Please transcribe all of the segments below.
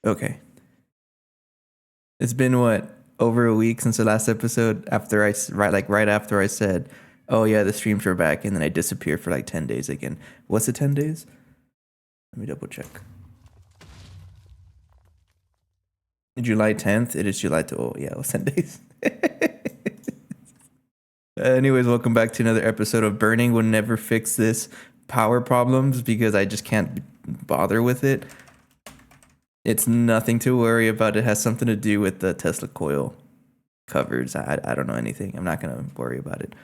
Okay. It's been what, over a week since the last episode after right after I said, "Oh yeah, the streams are back," and then I disappeared for like 10 days again. What's the 10 days? Let me double check. July 10th. It is July to Oh, yeah, it was 10 days. Anyways, welcome back to another episode of Burning Will Never Fix This Power Problems because I just can't bother with it. It's nothing to worry about. It has something to do with the Tesla coil covers. I don't know anything. I'm not going to worry about it.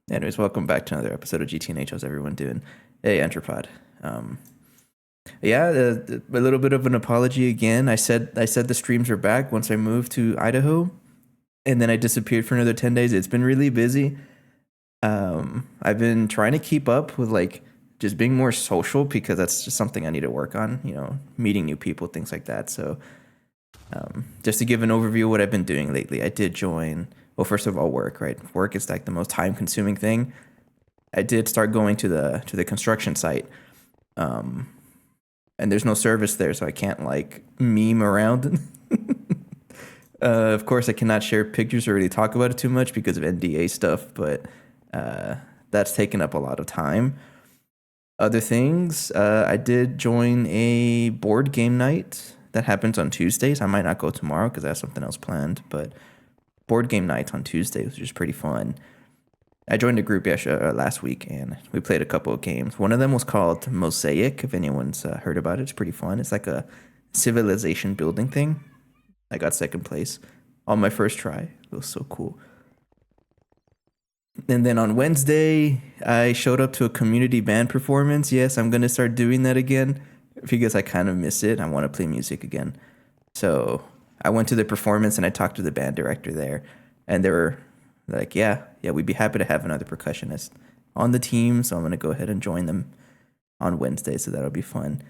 Anyways, welcome back to another episode of GTNH. How's everyone doing? Hey, Entropod. Yeah, a little bit of an apology again. I said the streams are back once I moved to Idaho, and then I disappeared for another 10 days. It's been really busy. I've been trying to keep up with like just being more social because that's just something I need to work on. You know, meeting new people, things like that. So, just to give an overview of what I've been doing lately, I did join. Well, first of all, work. Right, work is like the most time-consuming thing. I did start going to the construction site, and there's no service there, so I can't like meme around. Of course, I cannot share pictures or really talk about it too much because of NDA stuff, but that's taken up a lot of time. Other things, I did join a board game night that happens on Tuesdays. I might not go tomorrow because I have something else planned, but board game nights on Tuesdays, which is pretty fun. I joined a group last week and we played a couple of games. One of them was called Mosaic, if anyone's heard about it. It's pretty fun. It's like a civilization building thing. I got second place on my first try. It was so cool. And then on Wednesday, I showed up to a community band performance. Yes, I'm going to start doing that again because I kind of miss it. I want to play music again. So I went to the performance and I talked to the band director there. And they were like, yeah, we'd be happy to have another percussionist on the team. So I'm going to go ahead and join them on Wednesday. So that'll be fun.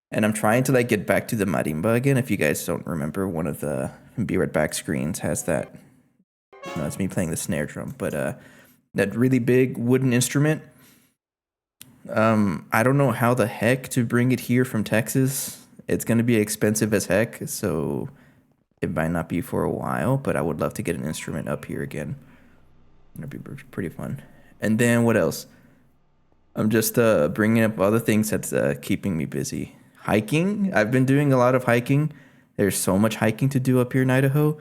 And I'm trying to like get back to the marimba again. If you guys don't remember, one of the Be Right Back screens has that. No, it's me playing the snare drum, but that really big wooden instrument. I don't know how the heck to bring it here from Texas. It's going to be expensive as heck, so it might not be for a while, but I would love to get an instrument up here again. It'd be pretty fun. And then what else? I'm just bringing up other things that's keeping me busy. Hiking. I've been doing a lot of hiking. There's so much hiking to do up here in Idaho.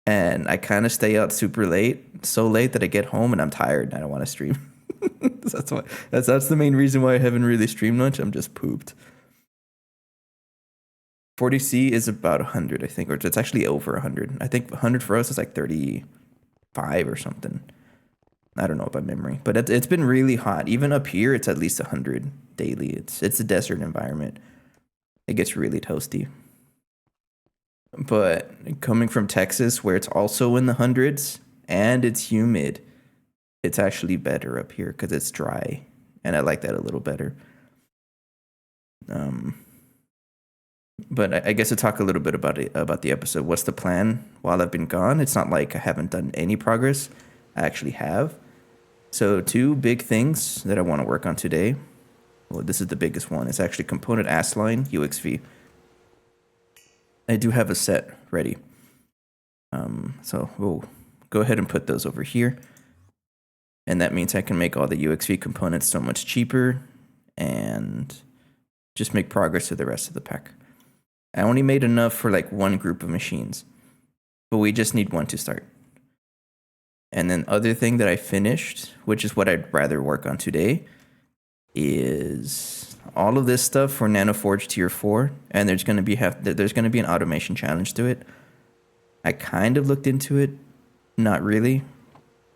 And I kind of stay out super late, so late that I get home and I'm tired and I don't want to stream. That's the main reason why I haven't really streamed much. I'm just pooped. 40C is about 100, I think, or it's actually over 100. I think 100 for us is like 35 or something. I don't know by memory, but it's been really hot. Even up here, it's at least 100 daily. It's a desert environment. It gets really toasty. But coming from Texas, where it's also in the hundreds and it's humid, it's actually better up here because it's dry, and I like that a little better. But I guess to talk a little bit about the episode. What's the plan while I've been gone? It's not like I haven't done any progress. I actually have. So two big things that I want to work on today. Well, this is the biggest one. It's actually component ASLine UXV. I do have a set ready. So we'll go ahead and put those over here. And that means I can make all the UXV components so much cheaper and just make progress to the rest of the pack. I only made enough for like one group of machines, but we just need one to start. And then other thing that I finished, which is what I'd rather work on today, is all of this stuff for NanoForge Tier 4, and there's going to be an automation challenge to it. I kind of looked into it, not really,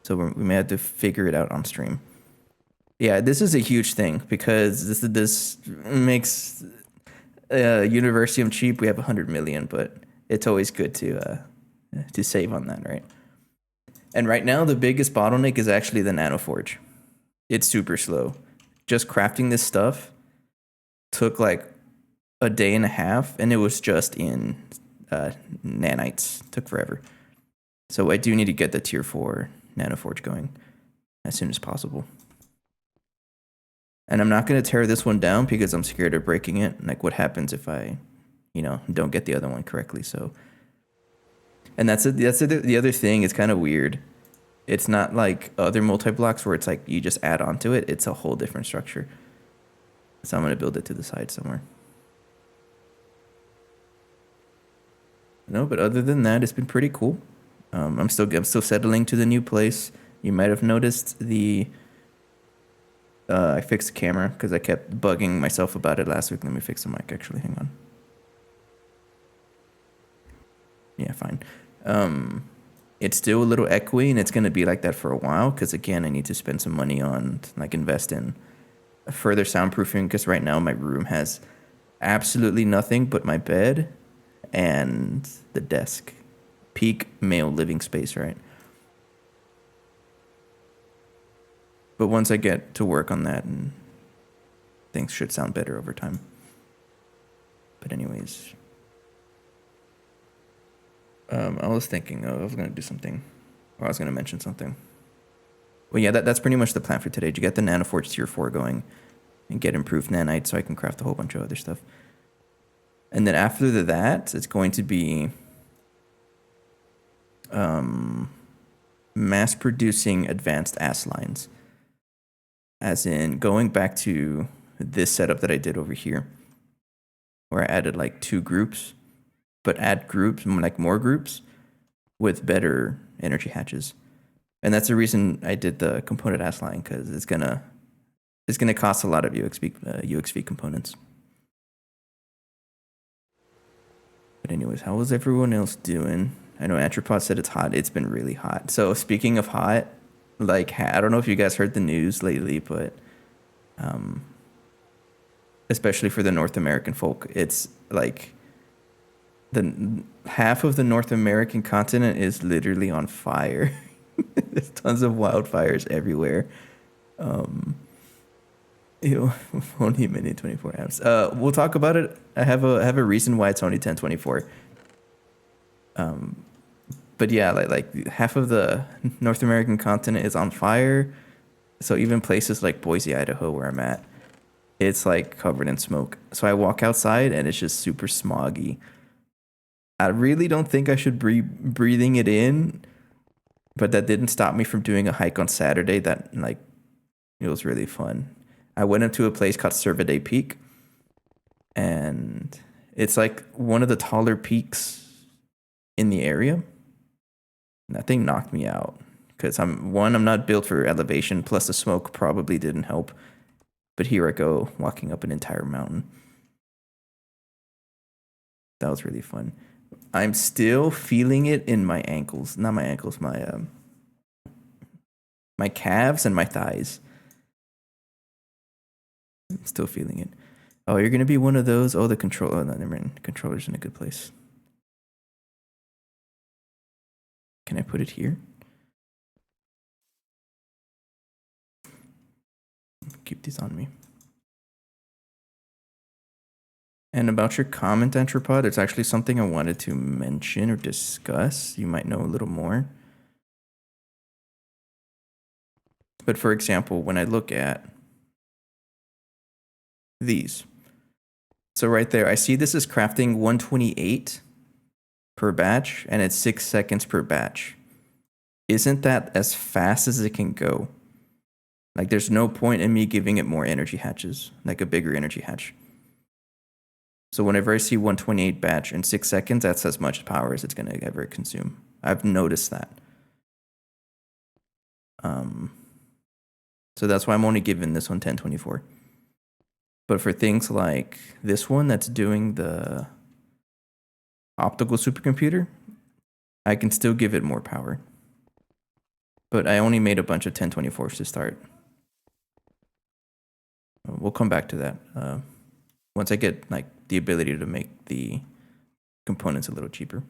so we may have to figure it out on stream. Yeah, this is a huge thing because this makes Universium cheap. We have 100 million, but it's always good to save on that, right? And right now, the biggest bottleneck is actually the NanoForge. It's super slow. Just crafting this stuff took like a day and a half, and it was just in nanites. Took forever. So I do need to get the Tier 4 NanoForge going as soon as possible. And I'm not going to tear this one down because I'm scared of breaking it. Like, what happens if I don't get the other one correctly. So, and the other thing. It's kind of weird. It's not like other multi-blocks where it's like you just add onto it. It's a whole different structure. So I'm gonna build it to the side somewhere. No, but other than that, it's been pretty cool. I'm still settling to the new place. You might have noticed I fixed the camera because I kept bugging myself about it last week. Let me fix the mic. Actually, hang on. Yeah, fine. It's still a little echoey, and it's gonna be like that for a while because again, I need to spend some money on like invest in further soundproofing because right now my room has absolutely nothing but my bed and the desk. Peak male living space, right? But once I get to work on that, and things should sound better over time. But anyways, I was thinking I was gonna do something, or I was gonna mention something. Well, yeah, that's pretty much the plan for today. To get the Nanoforge Tier 4 going and get improved nanite so I can craft a whole bunch of other stuff. And then after that, it's going to be mass producing advanced ass lines. As in going back to this setup that I did over here, where I added like 2 groups, but add groups, like more groups with better energy hatches. And that's the reason I did the component ass line, because it's gonna cost a lot of UXV components. But anyways, how was everyone else doing? I know Antropod said it's hot. It's been really hot. So speaking of hot, like I don't know if you guys heard the news lately, but especially for the North American folk, it's like the half of the North American continent is literally on fire. There's tons of wildfires everywhere. Only a minute 24 amps. We'll talk about it. I have a reason why it's only 1024. But yeah, like half of the North American continent is on fire. So even places like Boise, Idaho, where I'm at, it's like covered in smoke. So I walk outside and it's just super smoggy. I really don't think I should be breathing it in, but that didn't stop me from doing a hike on Saturday that like it was really fun. I went up to a place called Cervidae Peak, and it's like one of the taller peaks in the area. And that thing knocked me out because I'm not built for elevation, plus the smoke probably didn't help. But here I go walking up an entire mountain. That was really fun. I'm still feeling it in my ankles, not my ankles, my calves and my thighs. I'm still feeling it. Oh, you're gonna be one of those. Oh, the controller. Oh, no, never mind. Controller's in a good place. Can I put it here? Keep these on me. And about your comment, Entropod, there's actually something I wanted to mention or discuss. You might know a little more. But for example, when I look at these, so right there, I see this is crafting 128 per batch, and it's 6 seconds per batch. Isn't that as fast as it can go? Like, there's no point in me giving it more energy hatches, like a bigger energy hatch. So whenever I see 128 batch in 6 seconds, that's as much power as it's going to ever consume. I've noticed that. So that's why I'm only giving this one 1024. But for things like this one that's doing the optical supercomputer, I can still give it more power. But I only made a bunch of 1024s to start. We'll come back to that once I get like the ability to make the components a little cheaper.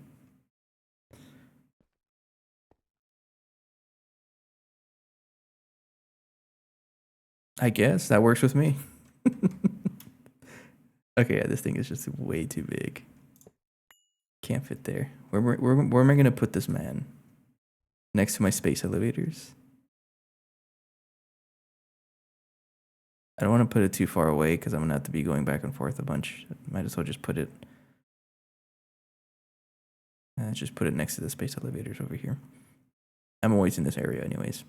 I guess that works with me. Okay, yeah, this thing is just way too big. Can't fit there. Where am I gonna put this man? Next to my space elevators? I don't want to put it too far away because I'm gonna have to be going back and forth a bunch. Might as well just put it Just put it next to the space elevators over here. I'm always in this area anyways.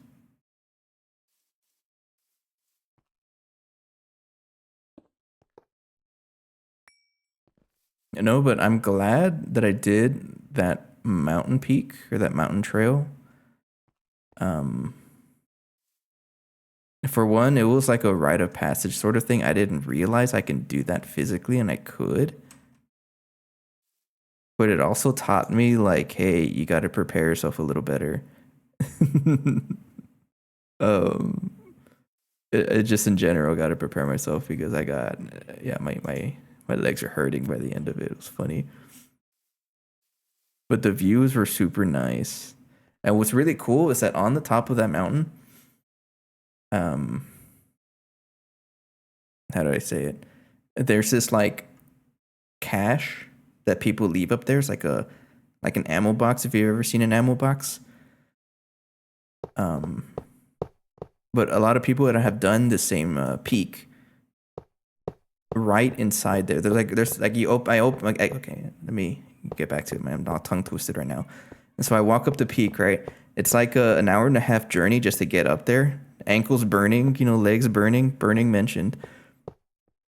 No, but I'm glad that I did that mountain peak or that mountain trail. For one, it was like a rite of passage sort of thing. I didn't realize I can do that physically, and I could. But it also taught me, like, hey, you got to prepare yourself a little better. um, it just in general got to prepare myself because I got, yeah, my legs are hurting by the end of it. It was funny. But the views were super nice. And what's really cool is that on the top of that mountain, um, how do I say it? There's this like cache that people leave up there. It's like an ammo box. If you've ever seen an ammo box, but a lot of people that have done the same peak right inside there. There's like you open. I open like okay. Let me get back to it, man. I'm not tongue twisted right now. And so I walk up the peak. Right, it's like an hour and a half journey just to get up there. Ankles burning, legs burning, burning mentioned.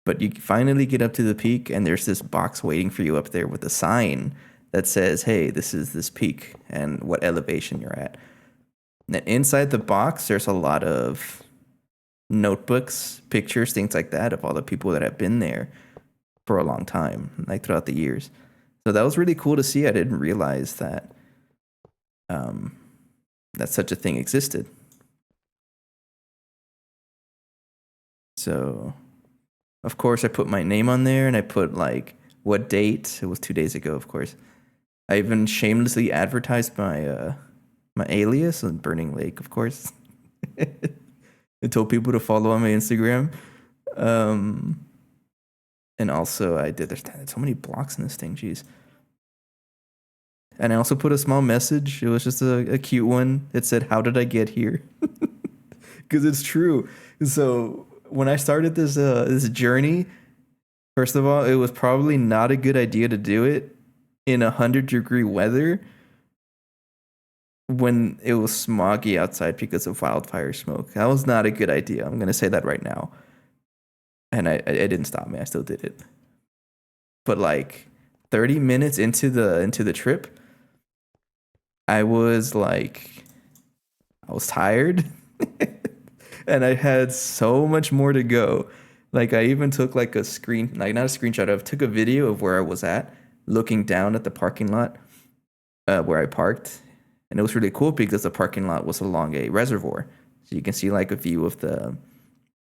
But you finally get up to the peak, and there's this box waiting for you up there with a sign that says, "Hey, this is this peak and what elevation you're at." And inside the box, there's a lot of notebooks, pictures, things like that of all the people that have been there for a long time, like throughout the years. So that was really cool to see. I didn't realize that that such a thing existed. So, of course, I put my name on there, and I put like what date. It was 2 days ago, of course. I even shamelessly advertised my alias on Burning Lake, of course. I told people to follow on my Instagram. And also I did, there's so many blocks in this thing, jeez. And I also put a small message. It was just a cute one. It said, "How did I get here?" Because it's true. So when I started this journey, first of all, it was probably not a good idea to do it in 100-degree weather when it was smoggy outside because of wildfire smoke. That was not a good idea. I'm gonna say that right now. And it didn't stop me. I still did it. But like 30 minutes into the trip, I was tired and I had so much more to go. Like I even took like a screen, like not a screenshot of, took a video of where I was at, looking down at the parking lot where I parked, and it was really cool because the parking lot was along a reservoir, so you can see like a view of the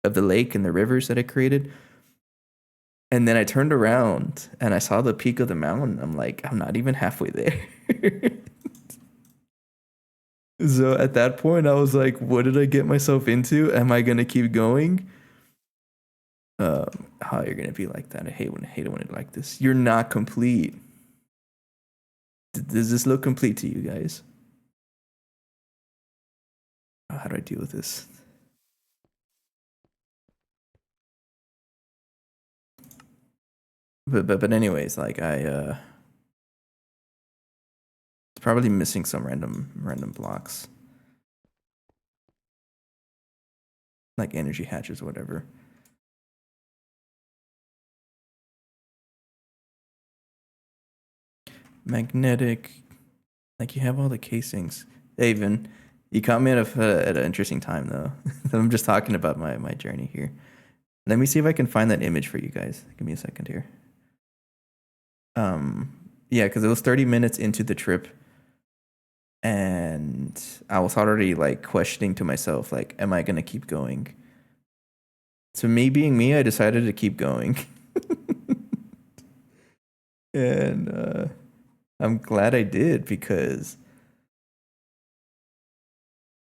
lake and the rivers that it created. And then I turned around and I saw the peak of the mountain. I'm like, I'm not even halfway there. So at that point, I was like, what did I get myself into? Am I going to keep going? How you're going to be like that? I hate it when it's like this. You're not complete. Does this look complete to you guys? How do I deal with this? But anyways, like probably missing some random blocks, like energy hatches or whatever. Magnetic, like you have all the casings. Haven, you caught me at an interesting time though. I'm just talking about my journey here. Let me see if I can find that image for you guys. Give me a second here. Yeah, because it was 30 minutes into the trip, and I was already like questioning to myself, like, am I gonna keep going? So me being me, I decided to keep going. And I'm glad I did, because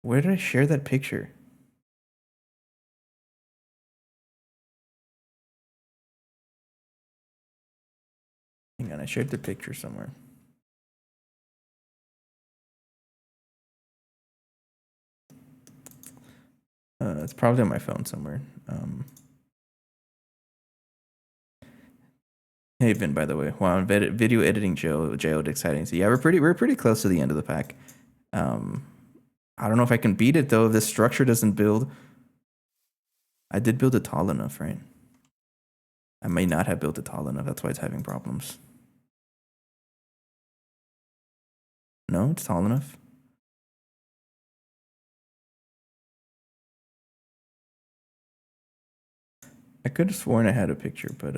where did I share that picture? Hang on, I shared the picture somewhere. It's probably on my phone somewhere. Hey Vin, by the way, wow, video editing geodetic sightings. Yeah, we're pretty close to the end of the pack. Um, I don't know if I can beat it though. If this structure doesn't build. I did build it tall enough, right? I may not have built it tall enough. That's why it's having problems. No, it's tall enough. I could have sworn I had a picture, but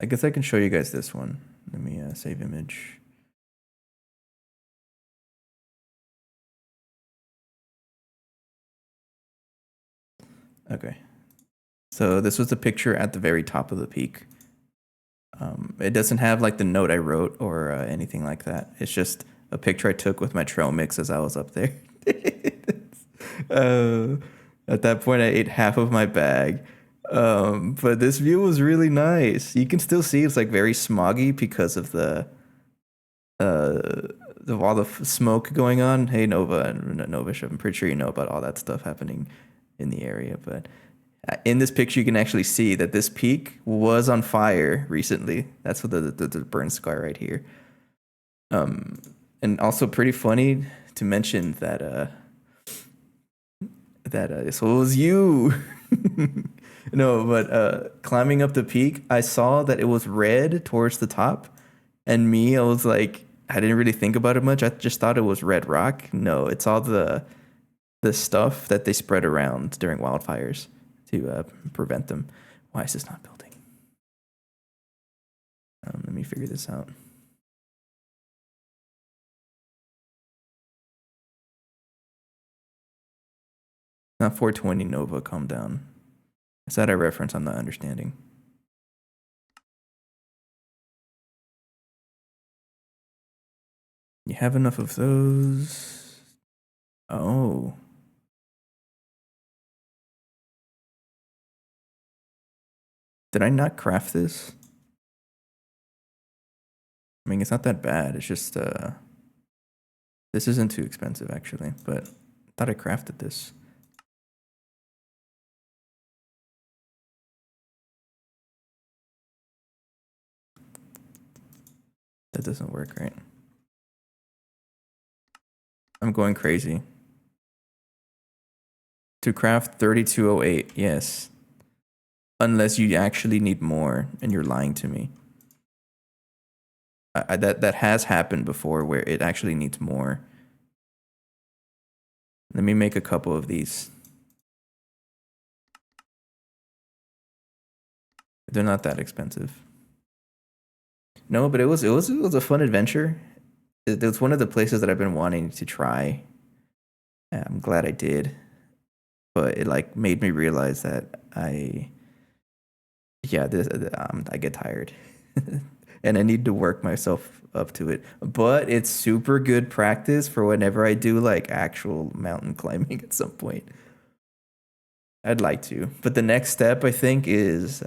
I guess I can show you guys this one. Let me save image. Okay. So this was the picture at the very top of the peak. It doesn't have like the note I wrote or anything like that. It's just a picture I took with my trail mix as I was up there. uh, at that point, I ate half of my bag. But this view was really nice. You can still see it's like very smoggy because of all the smoke going on. Hey Nova and Novish, I'm pretty sure you know about all that stuff happening in the area. But in this picture, you can actually see that this peak was on fire recently. That's what the burn scar right here. And also pretty funny to mention that this was you. No, but climbing up the peak, I saw that it was red towards the top, and me, I was like, I didn't really think about it much. I just thought it was red rock. No, it's all the stuff that they spread around during wildfires to prevent them. Why is this not building? Let me figure this out. Not 420 Nova, calm down. Is that a reference? I'm not understanding. You have enough of those? Oh. Did I not craft this? I mean, it's not that bad. It's just, this isn't too expensive, actually. But I thought I crafted this. That doesn't work, right? I'm going crazy. To craft 3208, yes. Unless you actually need more and you're lying to me. That has happened before where it actually needs more. Let me make a couple of these. They're not that expensive. No, but it was a fun adventure. It was one of the places that I've been wanting to try. I'm glad I did. But it like made me realize that I get tired. And I need to work myself up to it. But it's super good practice for whenever I do like actual mountain climbing at some point. I'd like to. But the next step I think is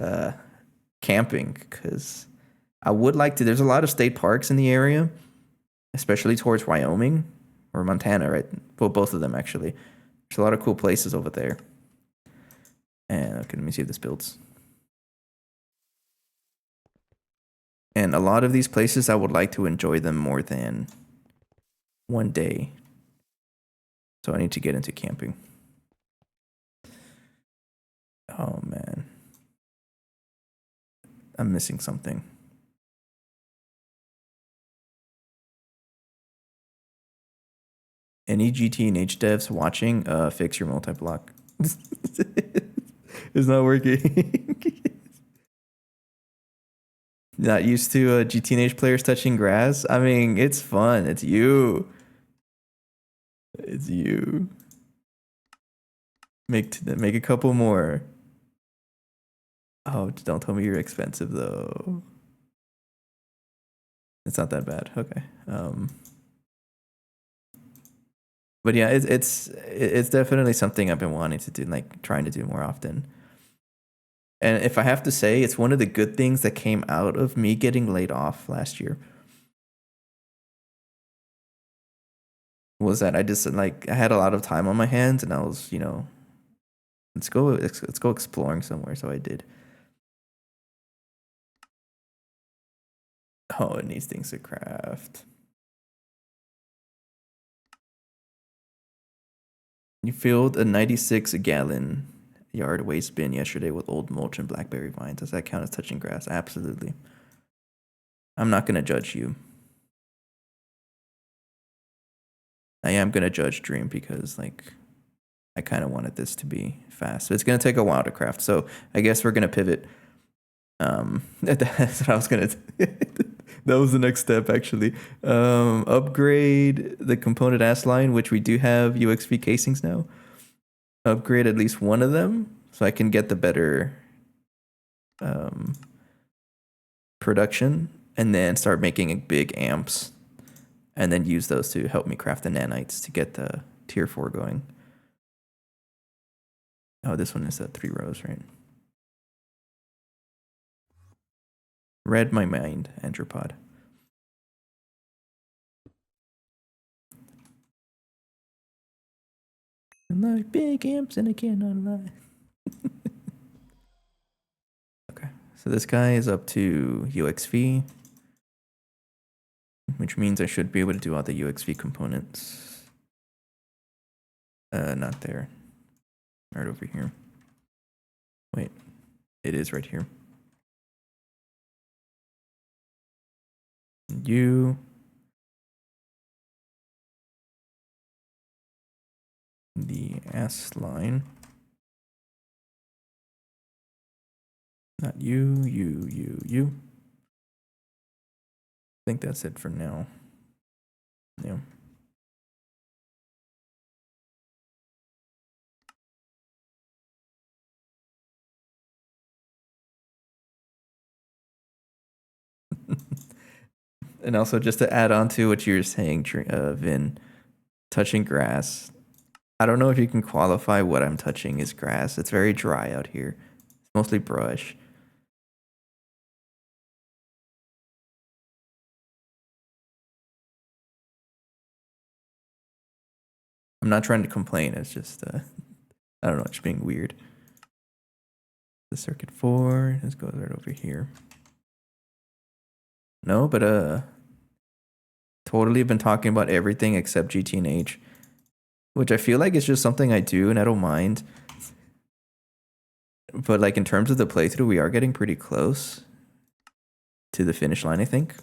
camping because I would like to. There's a lot of state parks in the area, especially towards Wyoming or Montana, right? Well, both of them actually. There's a lot of cool places over there. And okay, let me see if this builds. And a lot of these places, I would like to enjoy them more than one day. So I need to get into camping. Oh man, I'm missing something. Any GT&H devs watching, fix your multi-block. It's not working. Not used to GT&H players touching grass. I mean, it's fun. It's you. It's you. Make a couple more. Oh, don't tell me you're expensive though. It's not that bad. Okay. But yeah, it's definitely something I've been wanting to do, like trying to do more often. And if I have to say, it's one of the good things that came out of me getting laid off last year. Was that I just like I had a lot of time on my hands and I was, Let's go exploring somewhere. So I did. Oh, it needs things to craft. You filled a 96-gallon yard waste bin yesterday with old mulch and blackberry vines. Does that count as touching grass? Absolutely. I'm not gonna judge you. I am gonna judge Dream because like I kind of wanted this to be fast. So it's gonna take a while to craft. So I guess we're gonna pivot. That's what I was gonna. That was the next step actually. Upgrade the component ass line, which we do have UXV casings now. Upgrade at least one of them so I can get the better production, and then start making big amps, and then use those to help me craft the nanites to get the tier 4 going. Oh, this one is at 3 rows, right? Read my mind, Andropod. I like big amps and I cannot lie. Okay, so this guy is up to UXV, which means I should be able to do all the UXV components. Not there. Right over here. Wait, it is right here. You. The S line. Not you. I think that's it for now. Yeah. And also, just to add on to what you were saying, Vin, touching grass. I don't know if you can qualify what I'm touching is grass. It's very dry out here. It's mostly brush. I'm not trying to complain. It's just, I don't know, it's being weird. The circuit 4, this goes right over here. No, but totally been talking about everything except GTNH, which I feel like it's just something I do and I don't mind. But like in terms of the playthrough, we are getting pretty close to the finish line, I think.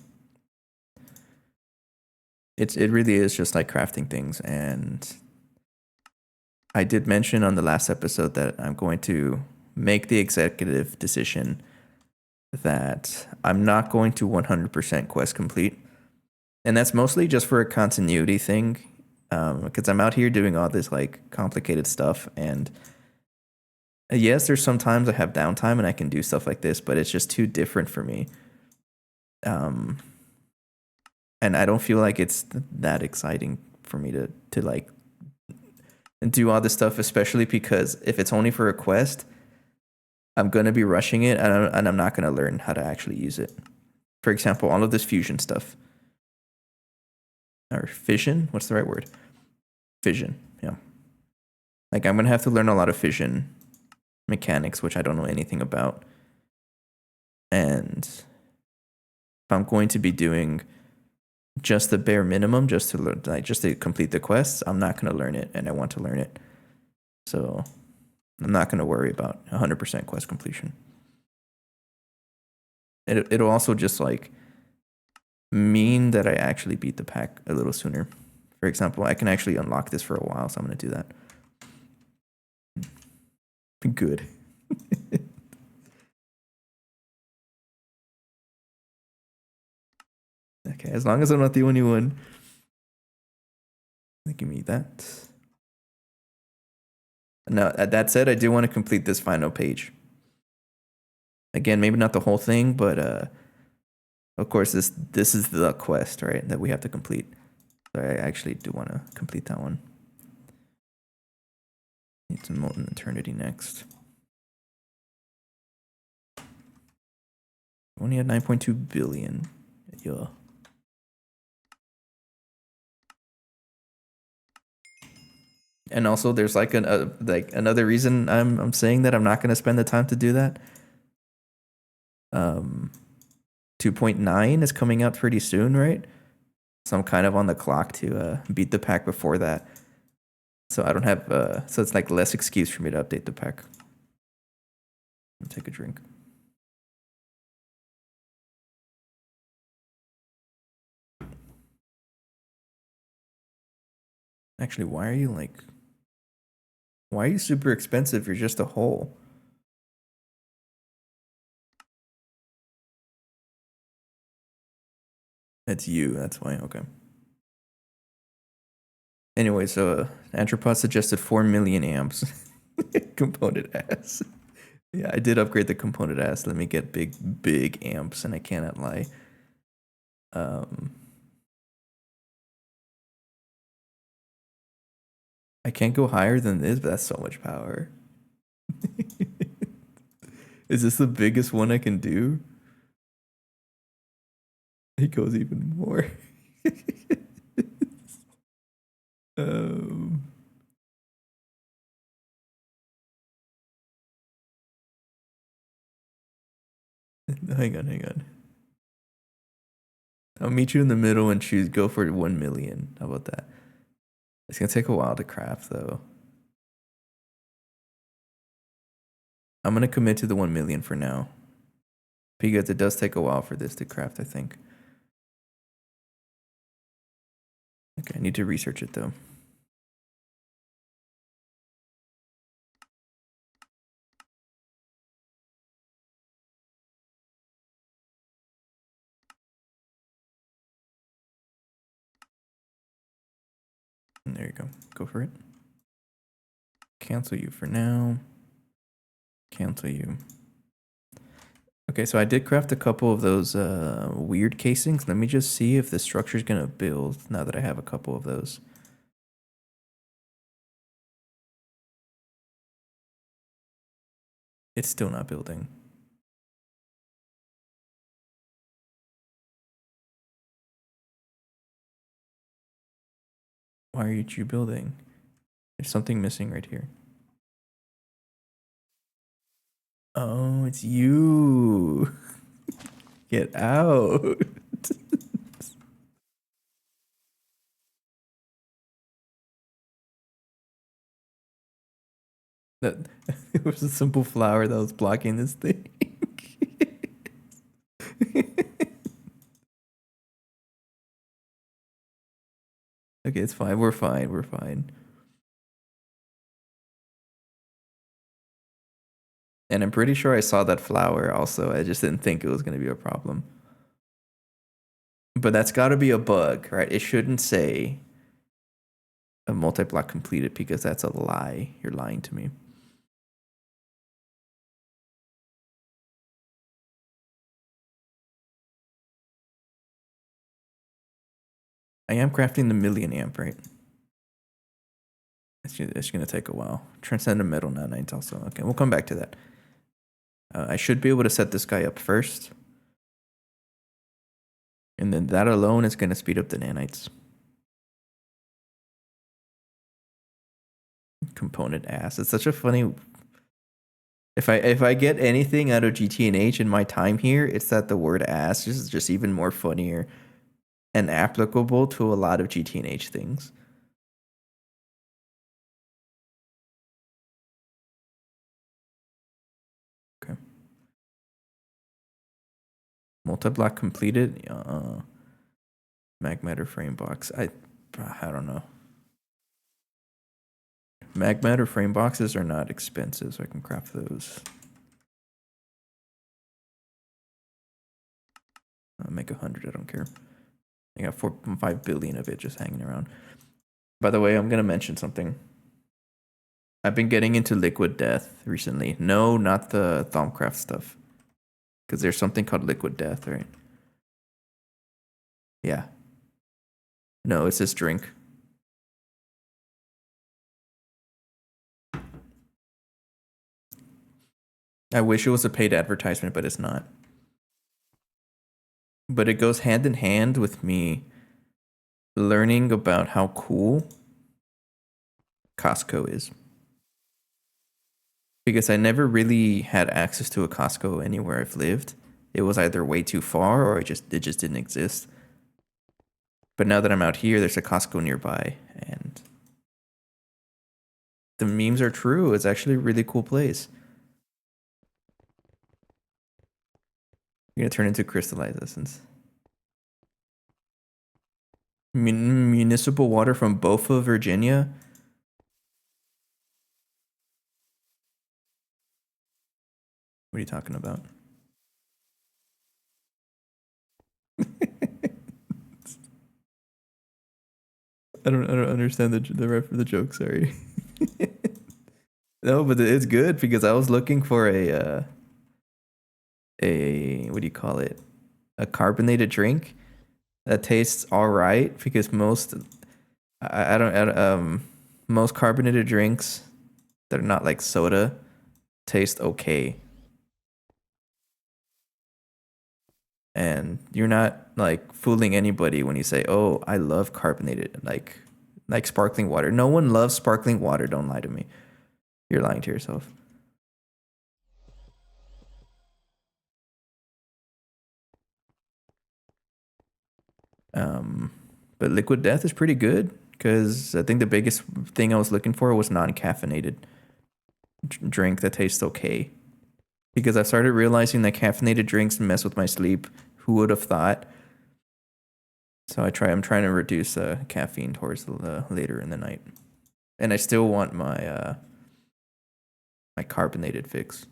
It really is just like crafting things, and I did mention on the last episode that I'm going to make the executive decision that I'm not going to 100% quest complete. And that's mostly just for a continuity thing, because I'm out here doing all this like complicated stuff, and yes, there's sometimes I have downtime and I can do stuff like this, but it's just too different for me. And I don't feel like it's that exciting for me to like do all this stuff, especially because if it's only for a quest, I'm gonna be rushing it, and I'm not gonna learn how to actually use it. For example, all of this fusion stuff. Or fission? What's the right word? Fission, yeah. Like I'm gonna have to learn a lot of fission mechanics, which I don't know anything about. And if I'm going to be doing just the bare minimum, just to learn, like just to complete the quests, I'm not gonna learn it, and I want to learn it. So I'm not gonna worry about 100% quest completion. It'll also just like mean that I actually beat the pack a little sooner. For example, I can actually unlock this for a while, so I'm going to do that. Good. Okay, as long as I'm not the only one. Give me that. Now, that said, I do want to complete this final page. Again, maybe not the whole thing, but of course, this is the quest, right, that we have to complete. So I actually do want to complete that one. Need some Molten Eternity next. Only had 9.2 billion. Yeah. And also, there's like like another reason I'm saying that I'm not going to spend the time to do that. 2.9 is coming out pretty soon, right? So I'm kind of on the clock to beat the pack before that. So I don't have so it's like less excuse for me to update the pack. I'll take a drink. Actually, why are you super expensive? You're just a hole. That's you. That's why. Okay. Anyway, so Antropod suggested 4 million amps. Component ass. Yeah, I did upgrade the component ass. Let me get big amps, and I cannot lie. I can't go higher than this, but that's so much power. Is this the biggest one I can do? It goes even more. um, hang on. I'll meet you in the middle and go for 1 million. How about that? It's gonna take a while to craft though. I'm gonna commit to the 1 million for now. Because it does take a while for this to craft, I think. Okay, I need to research it though. And there you go. Go for it. Cancel you for now. Cancel you. Okay, so I did craft a couple of those weird casings. Let me just see if the structure is going to build now that I have a couple of those. It's still not building. Why aren't you building? There's something missing right here. Oh, it's you. Get out. That it was a simple flower that was blocking this thing. Okay, it's fine. We're fine. We're fine. And I'm pretty sure I saw that flower also. I just didn't think it was going to be a problem. But that's got to be a bug, right? It shouldn't say a multi-block completed because that's a lie. You're lying to me. I am crafting the million amp, right? It's going to take a while. Transcendental nanites also. Okay, we'll come back to that. I should be able to set this guy up first. And then that alone is going to speed up the nanites. Component ass. It's such a funny. If I get anything out of GTNH in my time here, it's that the word ass is just even more funnier and applicable to a lot of GTNH things. Okay. Multi-block completed. Mag matter frame box. I don't know. Mag matter frame boxes are not expensive, so I can craft those. I'll make 100. I don't care. I got 4.5 billion of it just hanging around. By the way, I'm gonna mention something. I've been getting into liquid death recently. No, not the Thaumcraft stuff. Because there's something called liquid death, right? Yeah. No, it's this drink. I wish it was a paid advertisement, but it's not. But it goes hand in hand with me learning about how cool Costco is. Because I never really had access to a Costco anywhere I've lived. It was either way too far or it just didn't exist. But now that I'm out here, there's a Costco nearby, and the memes are true. It's actually a really cool place. You're gonna turn into crystallized essence. Municipal water from Bofa, Virginia. What are you talking about? I don't understand the joke. Sorry. No, but it's good because I was looking for a what do you call it? A carbonated drink that tastes all right because most carbonated drinks that are not like soda taste okay. And you're not like fooling anybody when you say, "Oh, I love carbonated like sparkling water." No one loves sparkling water. Don't lie to me. You're lying to yourself. Um, but Liquid Death is pretty good because I think the biggest thing I was looking for was non-caffeinated drink that tastes okay. Because I started realizing that caffeinated drinks mess with my sleep. Who would have thought? So I'm trying to reduce caffeine towards the later in the night, and I still want my carbonated fix.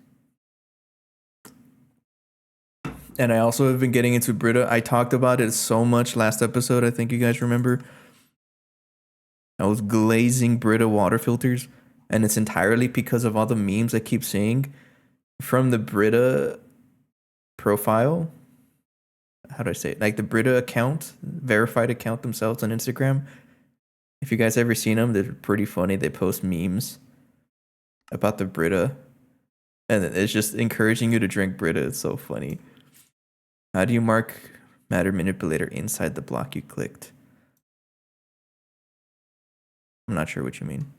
And I also have been getting into Brita. I talked about it so much last episode. I think you guys remember. I was glazing Brita water filters, and it's entirely because of all the memes I keep seeing from the Brita profile. How do I say it? Like the Brita account, verified account themselves on Instagram. If you guys ever seen them, they're pretty funny. They post memes about the Brita, and it's just encouraging you to drink Brita. It's so funny. How do you mark matter manipulator inside the block you clicked? I'm not sure what you mean.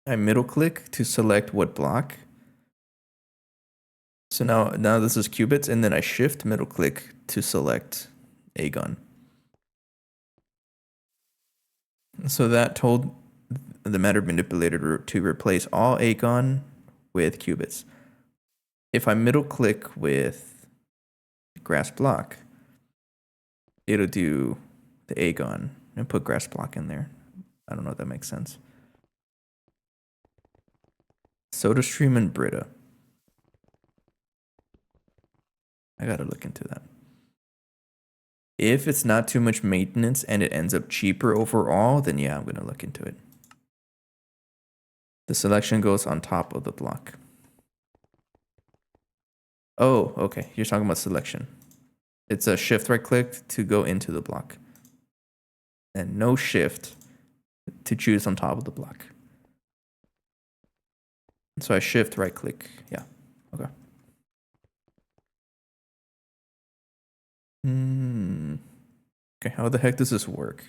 I middle click to select what block. So now this is qubits, and then I shift middle click to select Aegon. So that told the matter manipulator to replace all Aegon with qubits. If I middle click with grass block, it'll do the Aegon and put grass block in there. I don't know if that makes sense. SodaStream and Brita. I gotta look into that. If it's not too much maintenance and it ends up cheaper overall, then yeah, I'm gonna look into it. The selection goes on top of the block. Oh, okay. You're talking about selection. It's a shift right click to go into the block. And no shift to choose on top of the block. So I shift right click. Yeah. Okay. Okay, how the heck does this work?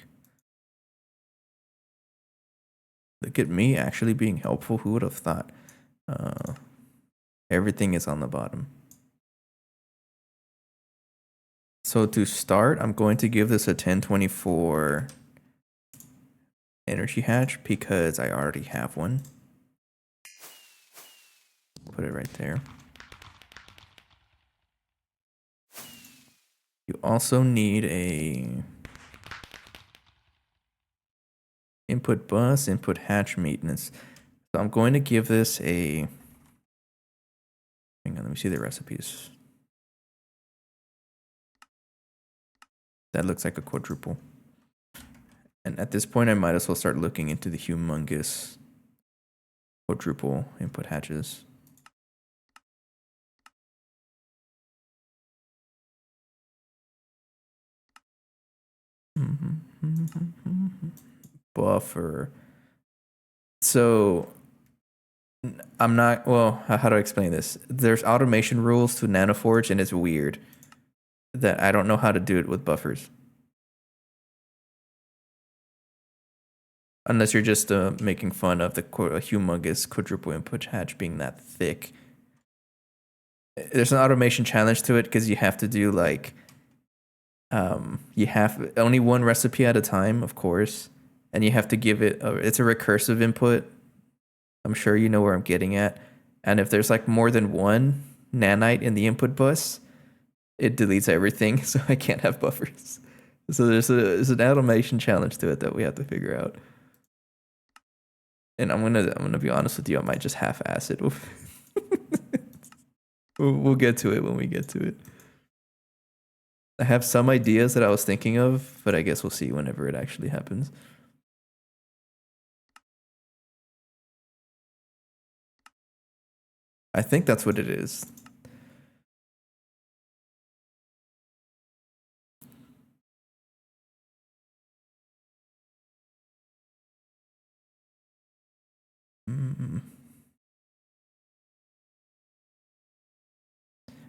Look at me actually being helpful. Who would have thought? Everything is on the bottom. So to start, I'm going to give this a 1024 energy hatch because I already have one. Put it right there. You also need a input bus, input hatch maintenance. So I'm going to give this a, hang on, let me see the recipes. That looks like a quadruple. And at this point, I might as well start looking into the humongous quadruple input hatches. Buffer. So I'm not, well, how do I explain this? There's automation rules to Nanoforge, and it's weird that I don't know how to do it with buffers. Unless you're just making fun of the humongous quadruple input hatch being that thick. There's an automation challenge to it because you have to do like you have only one recipe at a time, of course, and you have to give it it's a recursive input. I'm sure you know where I'm getting at. And if there's like more than one nanite in the input bus, it deletes everything, so I can't have buffers. So there's an automation challenge to it that we have to figure out. And I'm gonna be honest with you, I might just half-ass it. We'll get to it when we get to it. I have some ideas that I was thinking of, but I guess we'll see whenever it actually happens. I think that's what it is.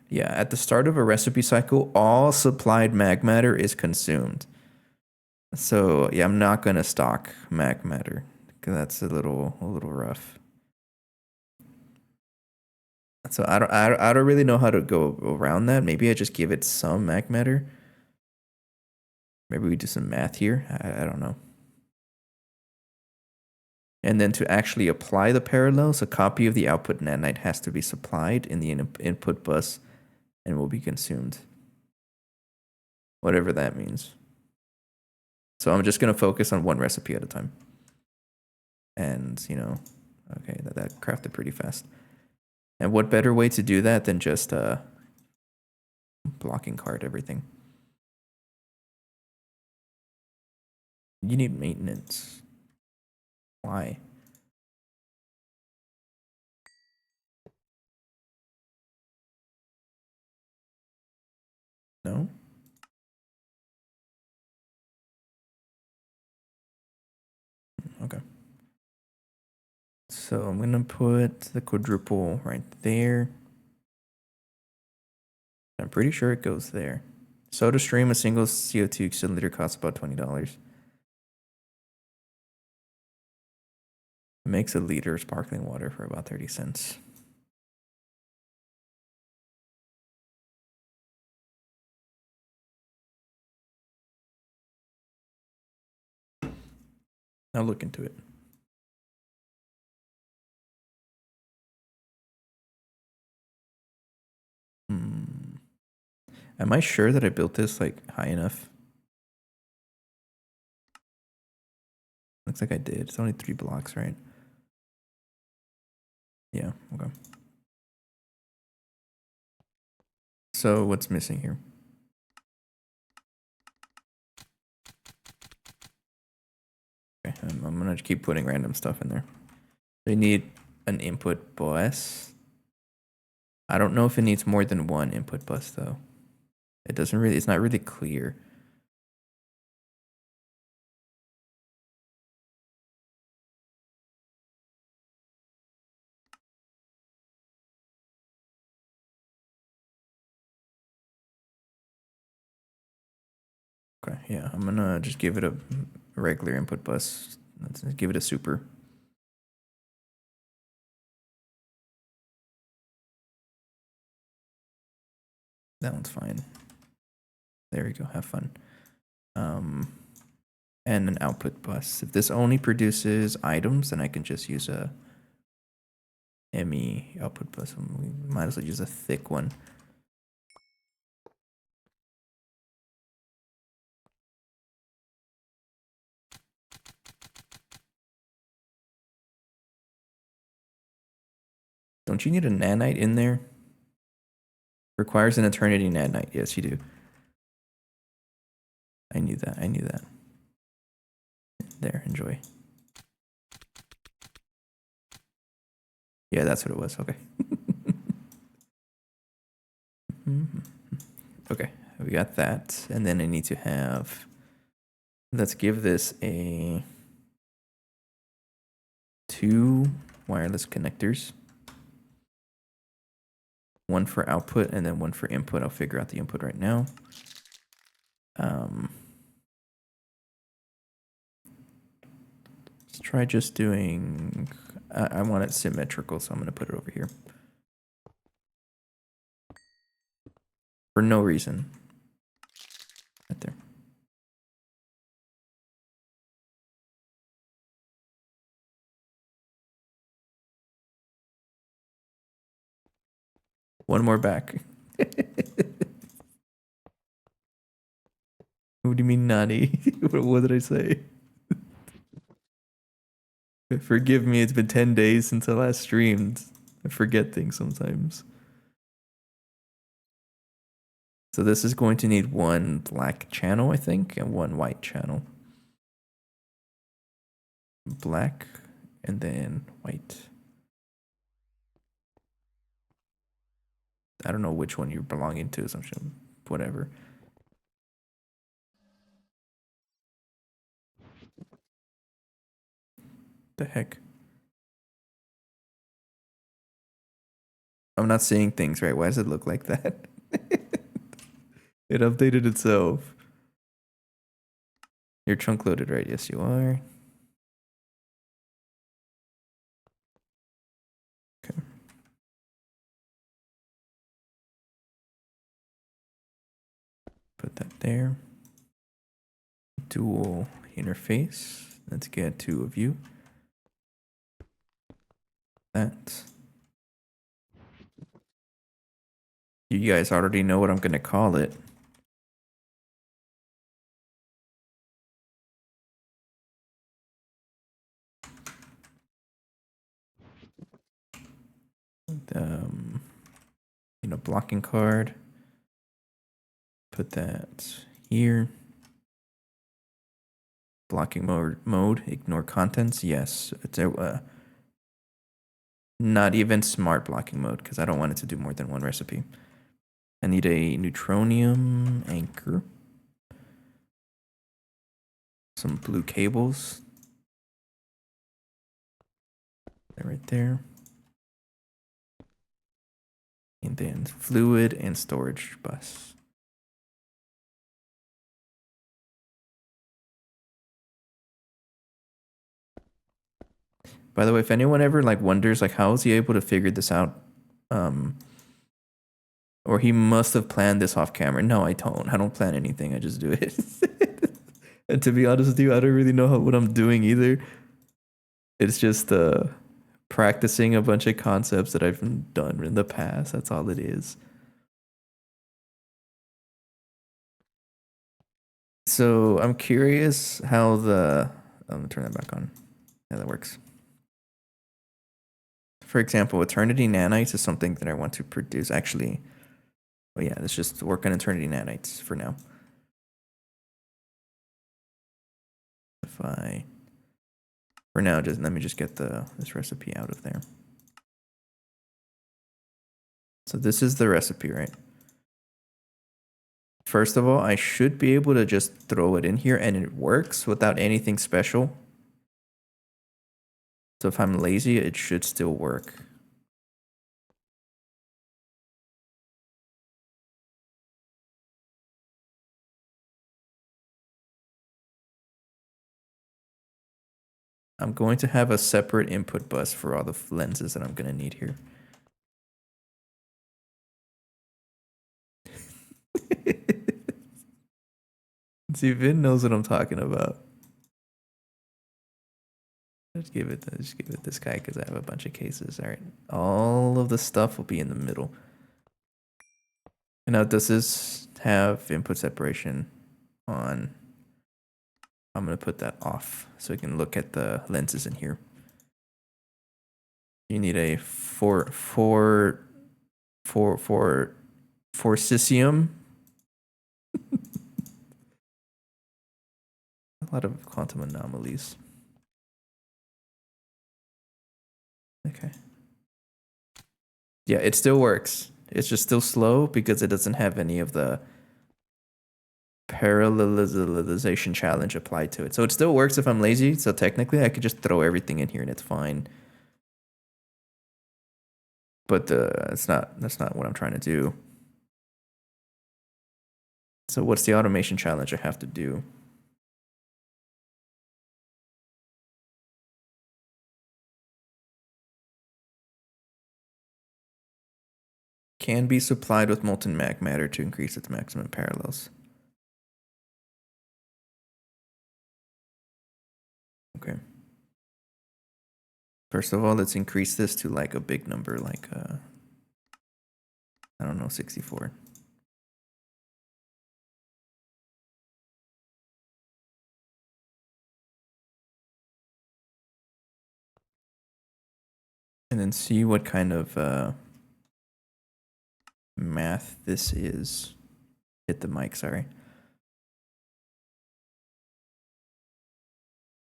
Yeah, at the start of a recipe cycle, all supplied mag matter is consumed. So yeah, I'm not gonna stock mag matter because that's a little rough. So I don't really know how to go around that. Maybe I just give it some mag matter. Maybe we do some math here. I don't know. And then to actually apply the parallels, a copy of the output nanite has to be supplied in the input bus and will be consumed. Whatever that means. So I'm just going to focus on one recipe at a time. And, you know, okay, that crafted pretty fast. And what better way to do that than just blocking card everything? You need maintenance. Why? No? Okay. So I'm going to put the quadruple right there. I'm pretty sure it goes there. Soda stream, a single CO2 cylinder costs about $20. It makes a liter of sparkling water for about 30 cents. I'll look into it. Am I sure that I built this like high enough? Looks like I did. It's only 3 blocks, right? Yeah, okay. So what's missing here? Okay, I'm gonna keep putting random stuff in there. They need an input bus. I don't know if it needs more than one input bus though. It's not really clear. Okay, yeah, I'm gonna just give it a regular input bus. Let's give it a super. That one's fine. There we go, have fun. And an output bus. If this only produces items, then I can just use a ME output bus. We might as well use a thick one. Don't you need a nanite in there? Requires an eternity nanite. Yes, you do. I knew that. I knew that. There, enjoy. Yeah, that's what it was. Okay. Okay, we got that. And then I need to have, let's give this a 2 wireless connectors. One for output and then one for input. I'll figure out the input right now. Let's try just doing, I want it symmetrical, so I'm going to put it over here. For no reason. Right there. One more back. What do you mean naughty? What did I say? Forgive me, it's been 10 days since I last streamed. I forget things sometimes. So this is going to need one black channel, I think, and one white channel. Black and then white. I don't know which one you're belonging to, so I'm sure, whatever. The heck? I'm not seeing things right. Why does it look like that? It updated itself. You're trunk loaded, right? Yes, you are. Okay. Put that there. Dual interface. Let's get two of you. That. You guys already know what I'm gonna call it. Blocking card. Put that here. Blocking mode. Ignore contents. Yes, it's a not even smart blocking mode because I don't want it to do more than one recipe. I need a neutronium anchor. Some blue cables. They're right there. And then fluid and storage bus. By the way, if anyone ever wonders how is he able to figure this out, or he must have planned this off camera. No, I don't. I don't plan anything. I just do it. And to be honest with you, I don't really know what I'm doing either. It's just practicing a bunch of concepts that I've done in the past. That's all it is. So I'm curious how I'm gonna turn that back on. Yeah, that works. For example, Eternity Nanites is something that I want to produce. Actually, well, yeah, let's just work on Eternity Nanites for now. For now, just let me just get this recipe out of there. So this is the recipe, right? First of all, I should be able to just throw it in here and it works without anything special. So if I'm lazy, it should still work. I'm going to have a separate input bus for all the lenses that I'm going to need here. See, Vin knows what I'm talking about. Let's give it this guy because I have a bunch of cases. All right, all of the stuff will be in the middle. And now, does this have input separation on? I'm gonna put that off so we can look at the lenses in here. You need a forcisium. A lot of quantum anomalies. Okay. Yeah, it still works. It's just still slow because it doesn't have any of the parallelization challenge applied to it. So it still works if I'm lazy. So technically I could just throw everything in here and it's fine. But that's not what I'm trying to do. So what's the automation challenge I have to do? can be supplied with molten mag matter to increase its maximum parallels. Okay. First of all, let's increase this to like a big number, like I don't know, 64. And then see what kind of math this is. Hit the mic, sorry.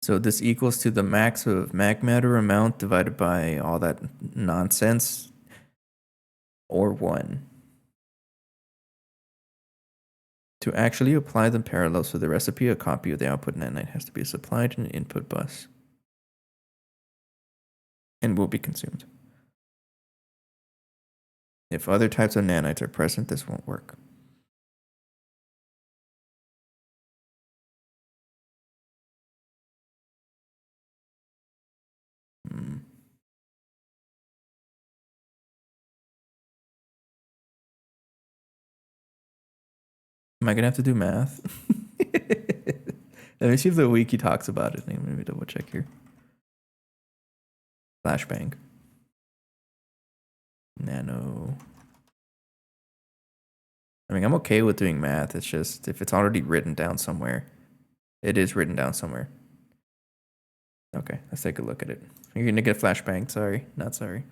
So this equals to the max of mag matter amount divided by all that nonsense, or 1. To actually apply the parallels to the recipe, a copy of the output nanite has to be supplied in an input bus and will be consumed. If other types of nanites are present, this won't work. Am I gonna have to do math? Let me see if the wiki talks about it. Let me double check here. Flashbang. Nano. I mean, I'm okay with doing math. It's just if it's already written down somewhere. It is written down somewhere. Okay, let's take a look at it. You're gonna get flashbang. Sorry, not sorry.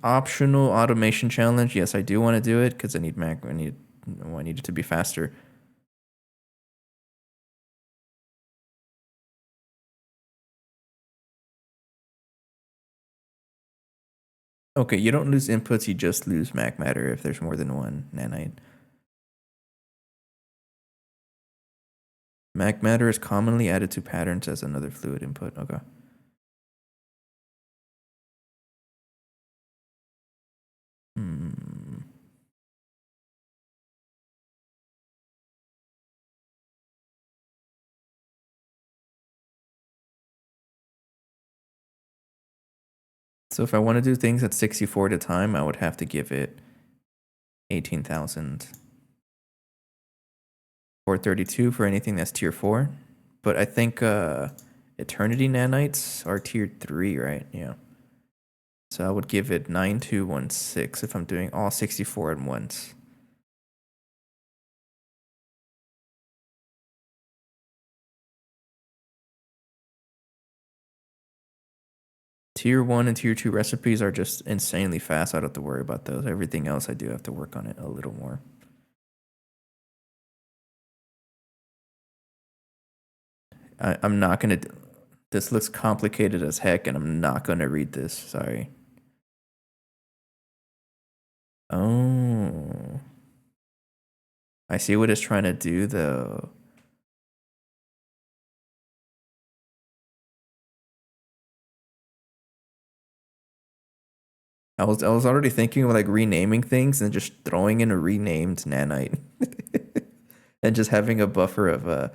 Optional automation challenge. Yes, I do want to do it because I need I need it to be faster. Okay, you don't lose inputs, you just lose mag matter if there's more than one nanite. Mag matter is commonly added to patterns as another fluid input. Okay. So if I want to do things at 64 at a time, I would have to give it 18,000. Or 32 for anything that's tier 4. But I think Eternity nanites are tier 3, right? Yeah. So I would give it 9216 if I'm doing all 64 at once. Tier 1 and tier 2 recipes are just insanely fast. I don't have to worry about those. Everything else, I do have to work on it a little more. I'm not going to... This looks complicated as heck, and I'm not going to read this. Sorry. Oh. I see what it's trying to do, though. I was already thinking of like renaming things and just throwing in a renamed nanite. And just having a buffer of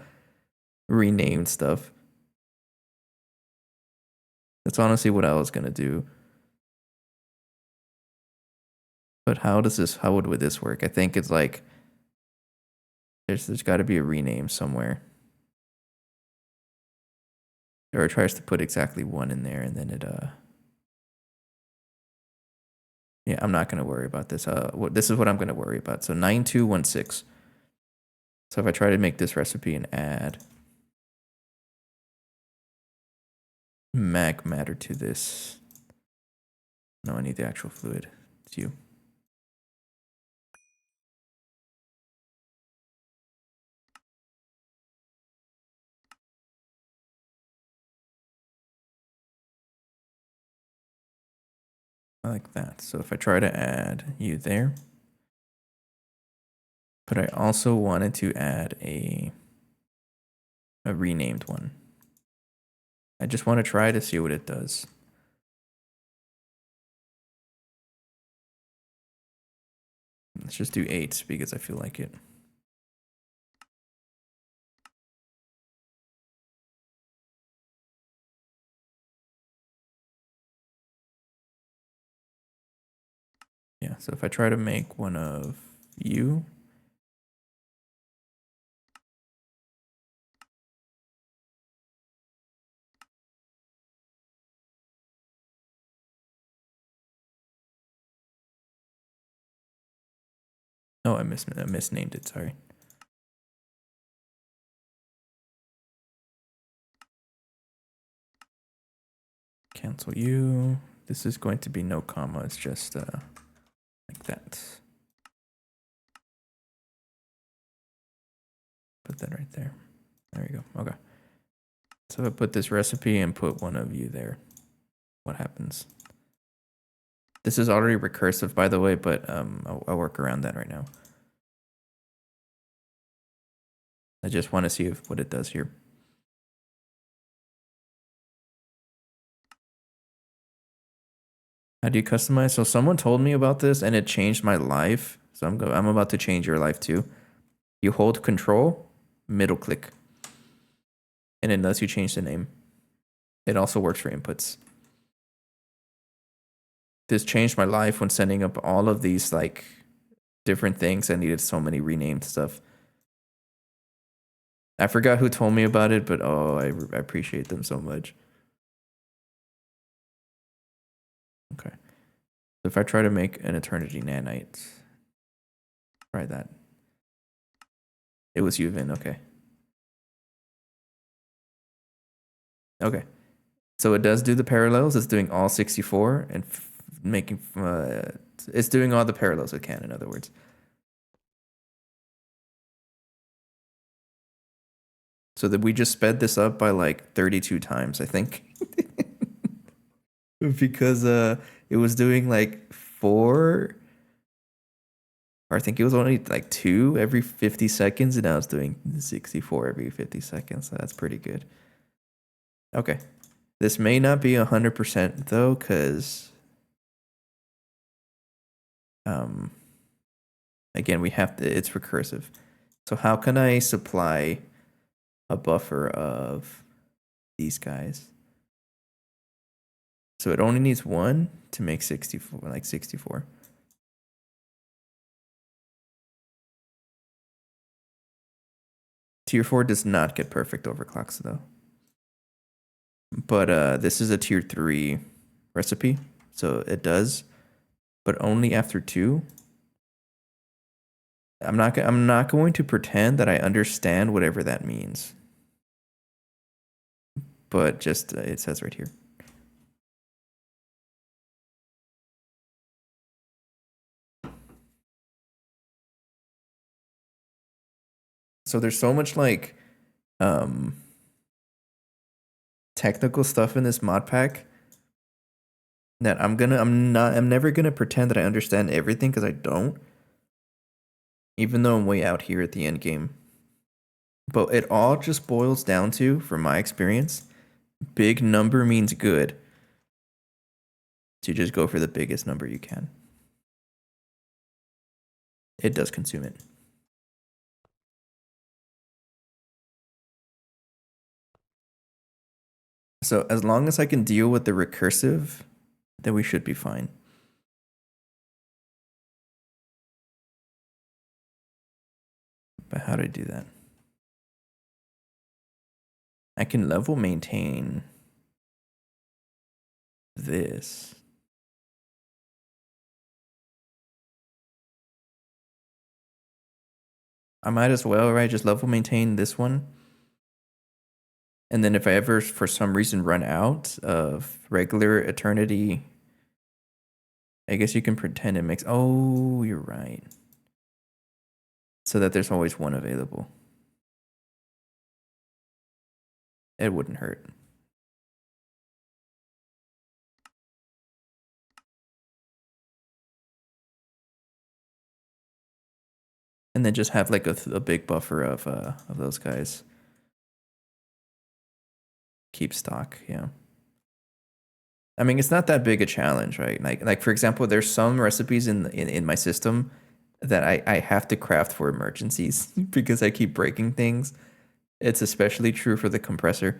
renamed stuff. That's honestly what I was gonna do. But how would this work? I think it's like there's gotta be a rename somewhere. Or it tries to put exactly 1 in there and then it yeah, I'm not gonna worry about this. This is what I'm gonna worry about. So 9216. So if I try to make this recipe and add mag matter to this. No, I need the actual fluid. It's you. Like that. So if I try to add you there, but I also wanted to add a renamed one. I just want to try to see what it does. Let's just do 8 because I feel like it. Yeah, so if I try to make one of you. Oh, I misnamed it, sorry. Cancel you. This is going to be no comma, it's just like that. Put that right there. There you go. Okay. So if I put this recipe and put one of you there, what happens? This is already recursive, by the way, but I'll work around that right now. I just want to see what it does here. How do you customize? So someone told me about this and it changed my life. So I'm about to change your life too. You hold control, middle click, and it lets you change the name. It also works for inputs. This changed my life when setting up all of these like different things. I needed so many renamed stuff. I forgot who told me about it, but oh, I appreciate them so much. Okay. So if I try to make an eternity nanite, try that. It was Yuvin, okay. Okay. So it does do the parallels. It's doing all 64 and making, it's doing all the parallels it can, in other words. So that we just sped this up by like 32 times, I think. Because it was doing like 4, or I think it was only like 2 every 50 seconds, and now it's doing 64 every 50 seconds. So that's pretty good. Okay. This may not be 100% though, because again, we have to, it's recursive. So how can I supply a buffer of these guys? So it only needs 1 to make 64, like 64. Tier 4 does not get perfect overclocks though. But this is a tier 3 recipe, so it does, but only after 2. I'm not going to pretend that I understand whatever that means. But just it says right here. So there's so much like technical stuff in this mod pack that I'm never gonna pretend that I understand everything, because I don't. Even though I'm way out here at the end game. But it all just boils down to, from my experience, big number means good. So you just go for the biggest number you can. It does consume it. So as long as I can deal with the recursive, then we should be fine. But how do I do that? I can level maintain this. I might as well, right? Just level maintain this one. And then if I ever, for some reason, run out of regular eternity, I guess you can pretend it makes... Oh, you're right. So that there's always one available. It wouldn't hurt. And then just have like a big buffer of those guys. Keep stock, yeah. I mean, it's not that big a challenge, right? Like for example, there's some recipes in my system that I have to craft for emergencies because I keep breaking things. It's especially true for the compressor.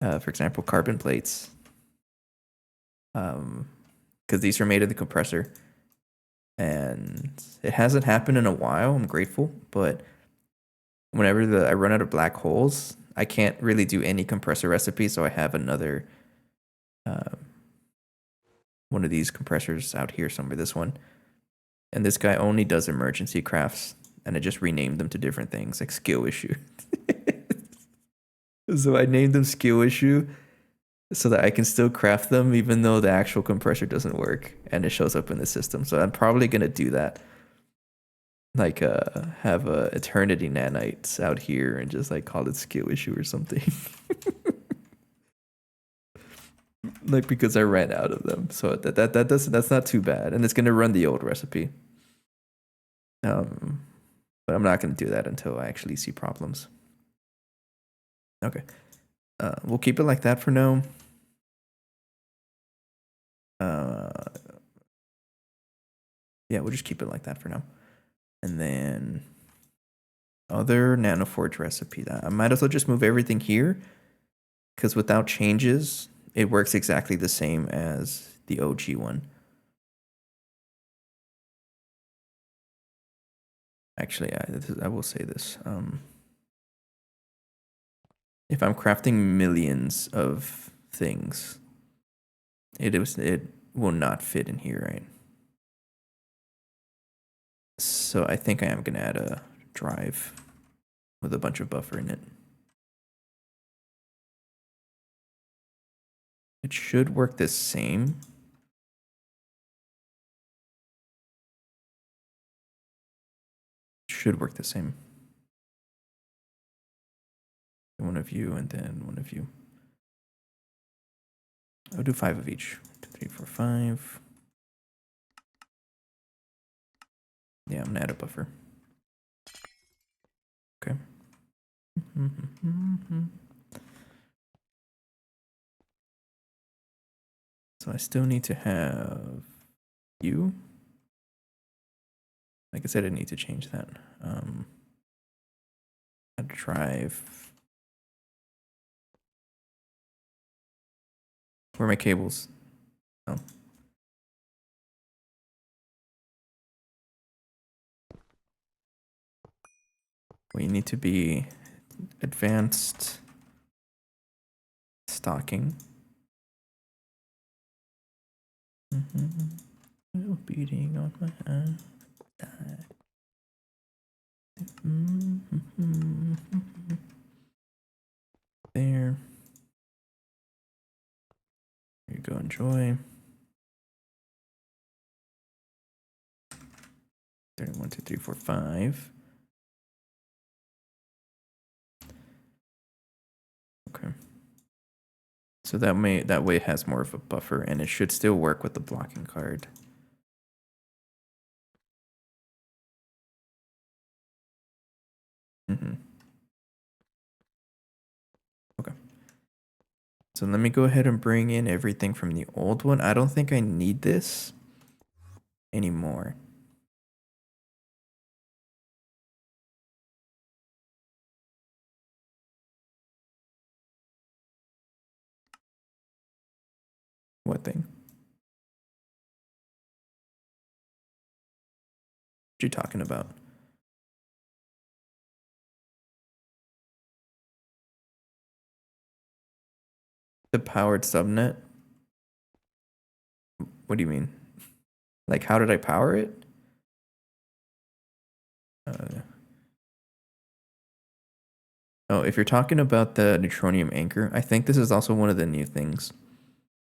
For example, carbon plates. Because these are made of the compressor. and it hasn't happened in a while. I'm grateful, but whenever I run out of black holes, I can't really do any compressor recipe, so I have another uh, one of these compressors out here somewhere. This one, and this guy only does emergency crafts, and I just renamed them to different things like skill issue. So I named them skill issue so that I can still craft them even though the actual compressor doesn't work and it shows up in the system. So I'm probably gonna do that. Like have a eternity nanites out here and just like call it skill issue or something. Like because I ran out of them. So that's not too bad. And it's gonna run the old recipe. But I'm not gonna do that until I actually see problems. Okay. We'll keep it like that for now. Yeah, we'll just keep it like that for now. And then other nanoforge recipe. That I might as well just move everything here because without changes, it works exactly the same as the OG one. Actually, I will say this. If I'm crafting millions of things, it will not fit in here, right? So I think I am gonna add a drive with a bunch of buffer in it. It should work the same. Should work the same. One of you and then one of you. I'll do 5 of each. 1, 2, 3, 4, 5. Yeah, I'm gonna add a buffer. Okay. So I still need to have you. Like I said, I need to change that. Add drive. Where are my cables? Oh. We need to be advanced stocking. Beating on my hand. There. Here you go, enjoy. 1, 2, 3, 4, 5. Okay. So that way it has more of a buffer and it should still work with the blocking card. Okay. So let me go ahead and bring in everything from the old one. I don't think I need this anymore. What thing? What you talking about? The powered subnet? What do you mean? Like, how did I power it? Oh, if you're talking about the neutronium anchor, I think this is also one of the new things.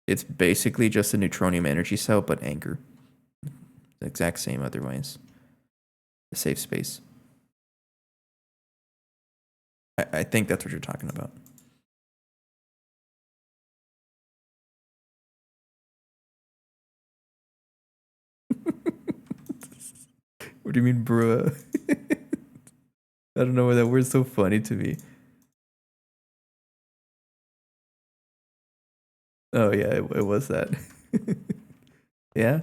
It's basically just a neutronium energy cell, but anchor. The exact same otherwise. The safe space. I think that's what you're talking about. What do you mean, bruh? I don't know why that word's so funny to me. Oh yeah, it was that. Yeah.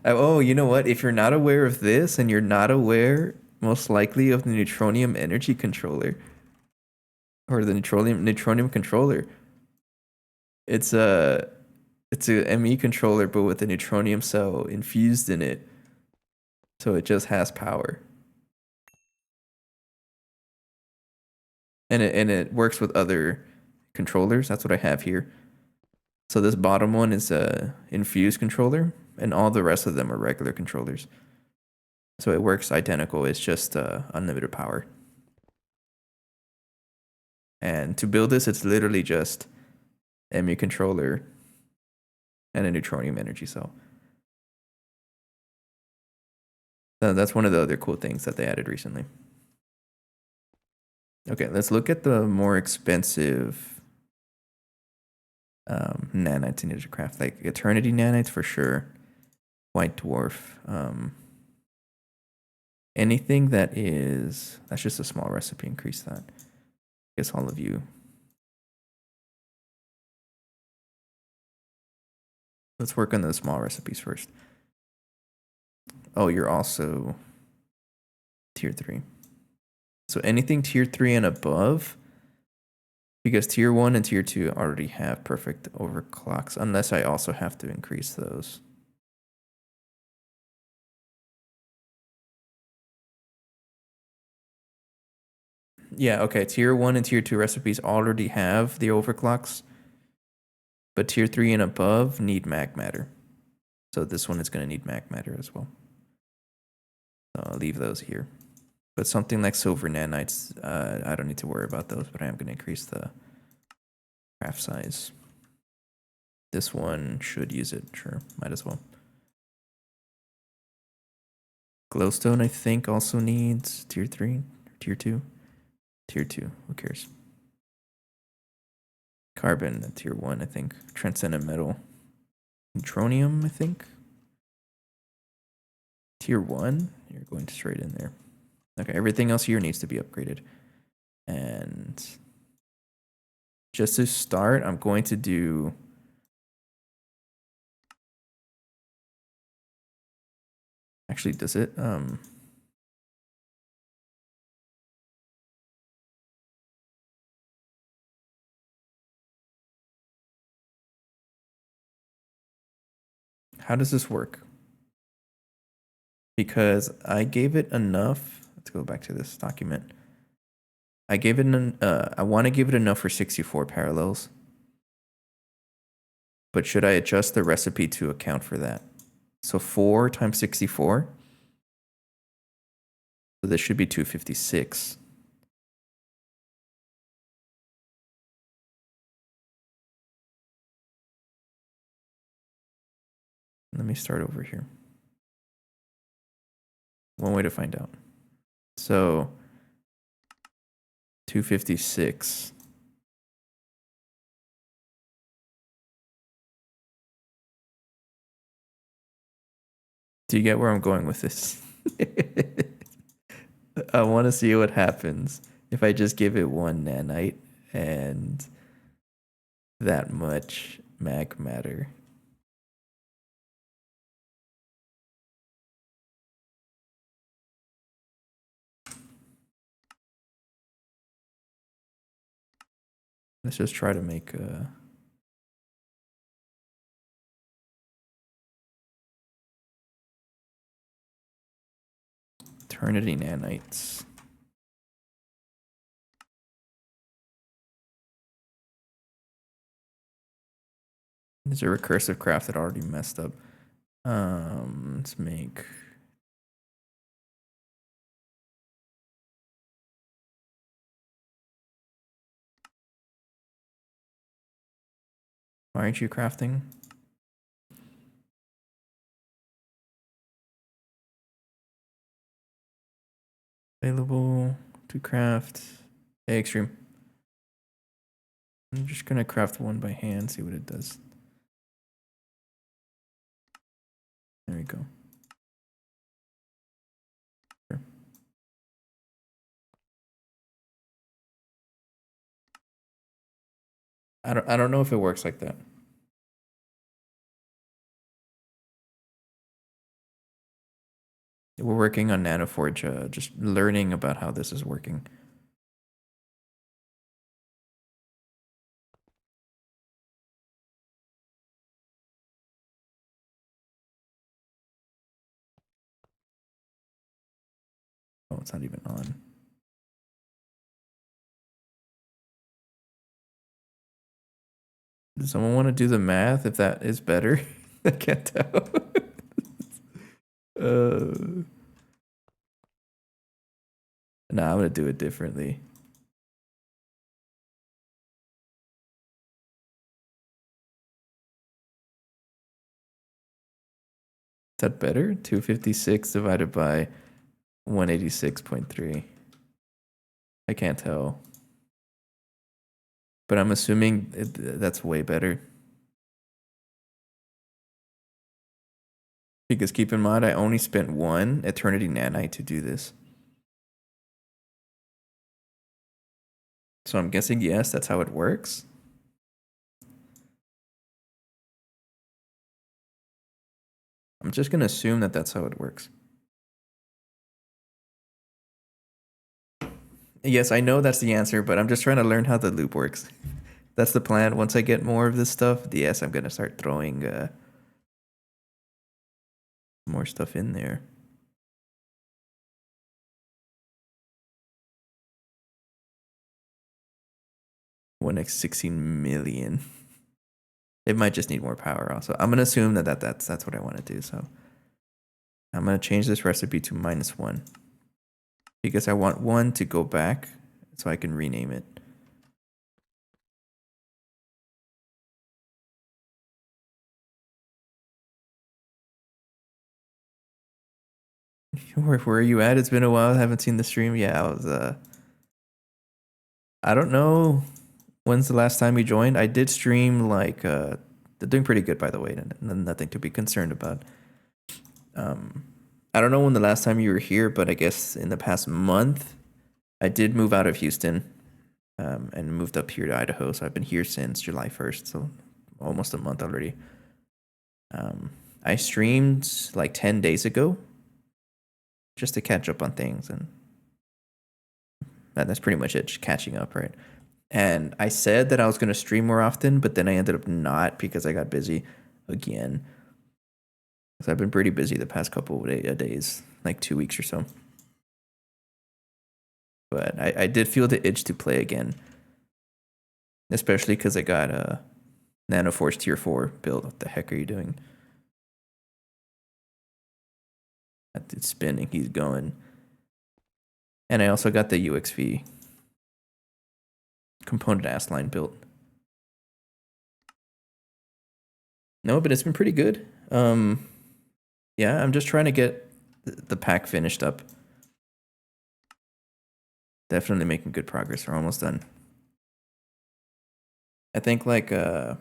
Oh, you know what? If you're not aware of this, and you're not aware, most likely, of the neutronium energy controller, or the neutronium controller, it's a ME controller, but with a neutronium cell infused in it. So it just has power. And it works with other controllers. That's what I have here. So this bottom one is a infused controller, and all the rest of them are regular controllers. So it works identical. It's just unlimited power. And to build this, it's literally just MU controller and a neutronium energy cell. So that's one of the other cool things that they added recently. Okay, let's look at the more expensive nanites in craft, like Eternity nanites for sure. White dwarf. Anything that is, that's just a small recipe, increase that. I guess all of you. Let's work on the small recipes first. Oh, you're also tier 3. So anything tier 3 and above, because tier 1 and tier 2 already have perfect overclocks, unless I also have to increase those. Yeah, okay. Tier 1 and tier 2 recipes already have the overclocks, but tier 3 and above need mag matter. So this one is going to need mag matter as well. So I'll leave those here. But something like silver nanites, I don't need to worry about those, but I am going to increase the craft size. This one should use it, sure, might as well. Glowstone, I think, also needs tier 3, tier 2. Tier 2, who cares? Carbon, tier 1, I think. Transcendent metal. Neutronium, I think. Tier 1, you're going straight in there. Okay, everything else here needs to be upgraded. And just to start, I'm going to do... Actually, does it? How does this work? Because I gave it enough. Let's go back to this document. I gave it I want to give it enough for 64 parallels. But should I adjust the recipe to account for that? So 4 times 64. So this should be 256. Let me start over here. One way to find out. So 256. Do you get where I'm going with this? I want to see what happens if I just give it one nanite and that much mag matter. Let's just try to make a... Eternity nanites. There's a recursive craft that already messed up. Let's make... Why aren't you crafting? Available to craft. Hey, extreme. I'm just gonna craft one by hand, see what it does. There we go. Sure. I don't know if it works like that. We're working on Nanoforge, just learning about how this is working. it's not even on. Does someone want to do the math if that is better? I can't tell. Nah, I'm gonna do it differently. Is that better? 256 divided by 186.3. I can't tell. But I'm assuming that's way better. Because keep in mind, I only spent 1 eternity nanite to do this. So I'm guessing, yes, that's how it works. I'm just going to assume that that's how it works. Yes, I know that's the answer, but I'm just trying to learn how the loop works. That's the plan. Once I get more of this stuff, yes, I'm going to start throwing more stuff in there. One x 16 million. It might just need more power also. I'm gonna assume that's what I want to do. So I'm gonna change this recipe to -1 because I want 1 to go back so I can rename it. Where are you at? It's been a while. I haven't seen the stream. Yeah, I was I don't know when's the last time you joined. I did stream like they're doing pretty good by the way. Nothing to be concerned about. I don't know when the last time you were here, but I guess in the past month I did move out of Houston and moved up here to Idaho. So I've been here since July 1st, so almost a month already. I streamed like 10 days ago just to catch up on things, and that's pretty much it, just catching up, right? And I said that I was going to stream more often, but then I ended up not because I got busy again. So I've been pretty busy the past couple of days, like 2 weeks or so. But I did feel the itch to play again, especially because I got a Nanoforce Tier 4 build. What the heck are you doing? That dude's spinning. He's going. And I also got the UXV component ass line built. No, but it's been pretty good. Yeah, I'm just trying to get the pack finished up. Definitely making good progress. We're almost done. I think like a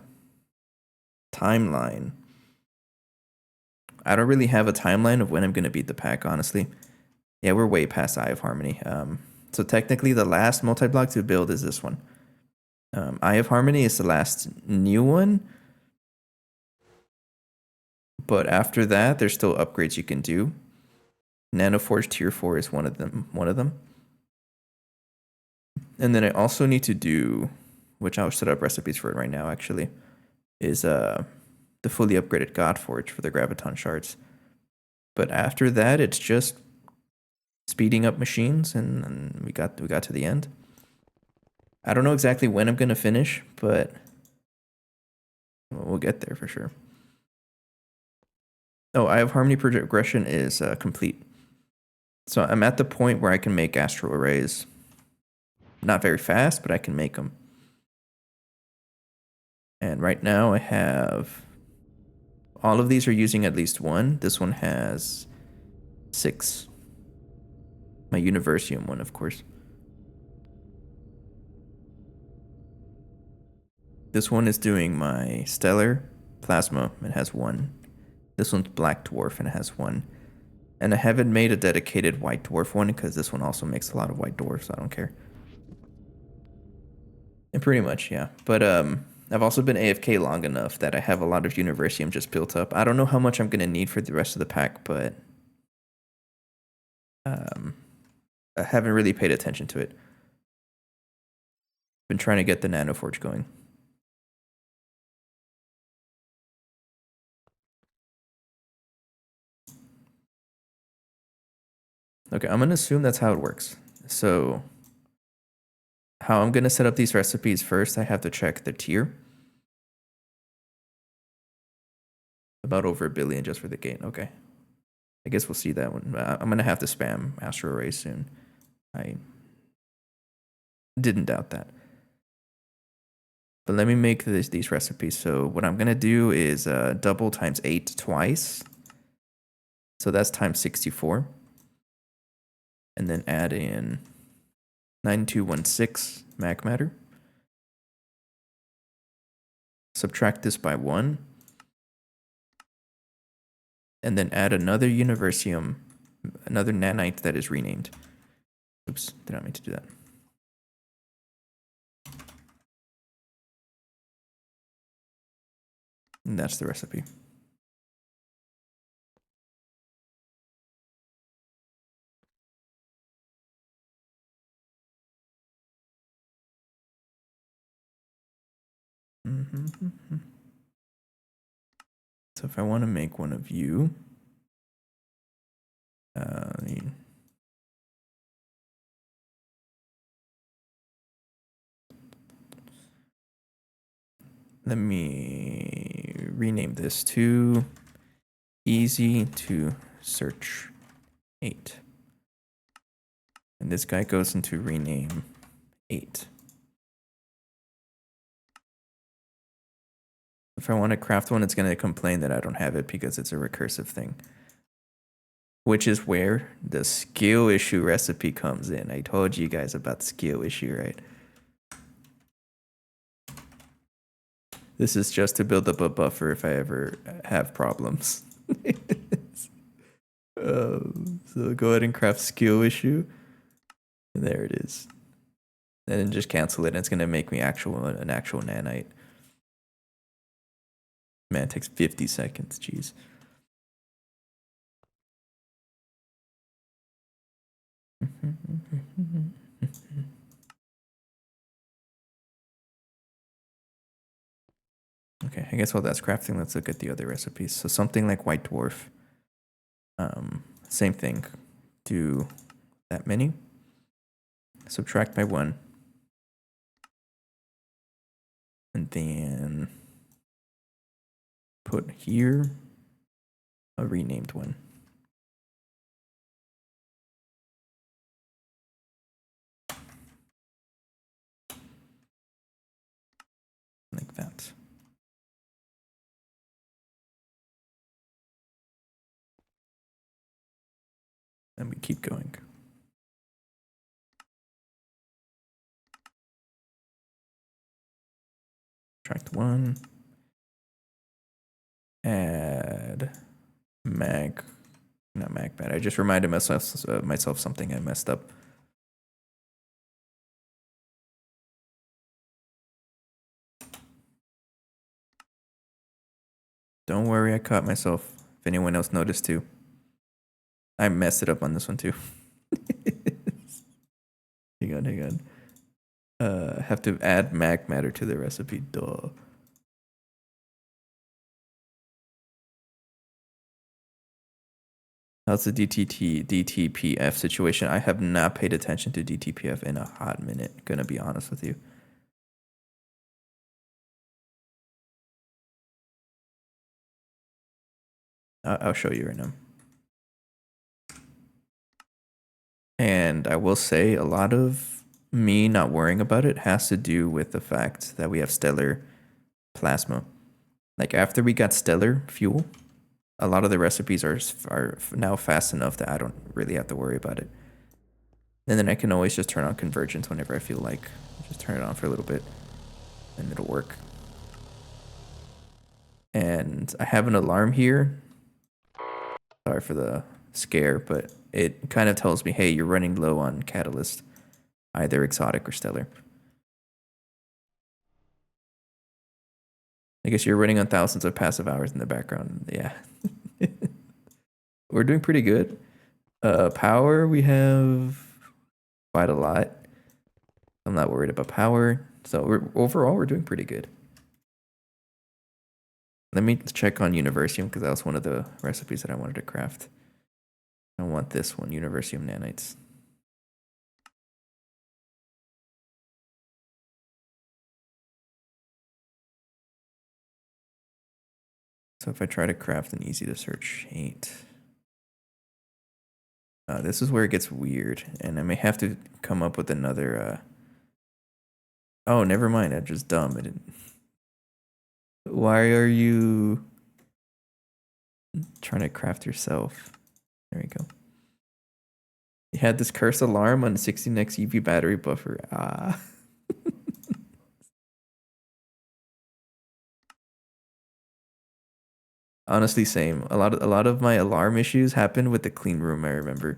timeline. I don't really have a timeline of when I'm gonna beat the pack, honestly. Yeah, we're way past Eye of Harmony. So technically the last multi-block to build is this one. Eye of Harmony is the last new one. But after that, there's still upgrades you can do. Nanoforge Tier 4 is one of them. And then I also need to do, which I'll set up recipes for it right now actually, is the fully upgraded Godforge for the Graviton shards. But after that, it's just speeding up machines, and we got to the end. I don't know exactly when I'm gonna finish, but we'll get there for sure. Oh, Eye of Harmony progression is complete. So I'm at the point where I can make astral arrays. Not very fast, but I can make them. And right now I have, all of these are using at least 1. This one has 6. My Universium one, of course. This one is doing my Stellar Plasma. It has 1. This one's Black Dwarf and it has 1. And I haven't made a dedicated White Dwarf one because this one also makes a lot of White Dwarfs, so I don't care. And pretty much, yeah. But I've also been AFK long enough that I have a lot of Universium just built up. I don't know how much I'm going to need for the rest of the pack, but I haven't really paid attention to it. Been trying to get the Nanoforge going. Okay, I'm gonna assume that's how it works. So how I'm gonna set up these recipes first, I have to check the tier. About over 1 billion just for the gate. Okay. I guess we'll see that one. I'm gonna have to spam Astro Ray soon. I didn't doubt that. But let me make these recipes. So what I'm gonna do is double times 8 twice. So that's times 64. And then add in 9216 mag matter. Subtract this by 1. And then add another Universium, another nanite that is renamed. Oops, did not mean to do that. And that's the recipe. So if I want to make one of you, let me rename this to easy to search 8. And this guy goes into rename 8. If I want to craft one, it's going to complain that I don't have it because it's a recursive thing. Which is where the skill issue recipe comes in. I told you guys about the skill issue, right? This is just to build up a buffer if I ever have problems. So go ahead and craft skill issue. And there it is. And then just cancel it, and it's going to make me an actual nanite. Man, it takes 50 seconds. Jeez. Okay, I guess while that's crafting, let's look at the other recipes. So something like white dwarf. Same thing. Do that many. Subtract by 1. And then put here a renamed one. Like that. And we keep going. Subtract 1. Add not magmat. I just reminded myself something I messed up. Don't worry, I caught myself. If anyone else noticed too. I messed it up on this one too. hang on. Have to add mag matter to the recipe. Duh. How's the DTPF situation? I have not paid attention to DTPF in a hot minute, gonna be honest with you. I'll show you right now. And I will say a lot of me not worrying about it has to do with the fact that we have stellar plasma. Like after we got stellar fuel, a lot of the recipes are now fast enough that I don't really have to worry about it. And then I can always just turn on convergence whenever I feel like. Just turn it on for a little bit and it'll work. And I have an alarm here. Sorry for the scare, but it kind of tells me, hey, you're running low on catalyst, either exotic or stellar. I guess you're running on thousands of passive hours in the background. Yeah. We're doing pretty good. Power, we have quite a lot. I'm not worried about power. So overall, we're doing pretty good. Let me check on Universium because that was one of the recipes that I wanted to craft. I want this one, University of Nanites. So if I try to craft an easy to search 8. This is where it gets weird, and I may have to come up with another. Oh, never mind. I'm just dumb. I didn't. Why are you trying to craft yourself? There we go. You had this cursed alarm on 16x EV battery buffer. Ah. Honestly, same. A lot of my alarm issues happened with the clean room, I remember.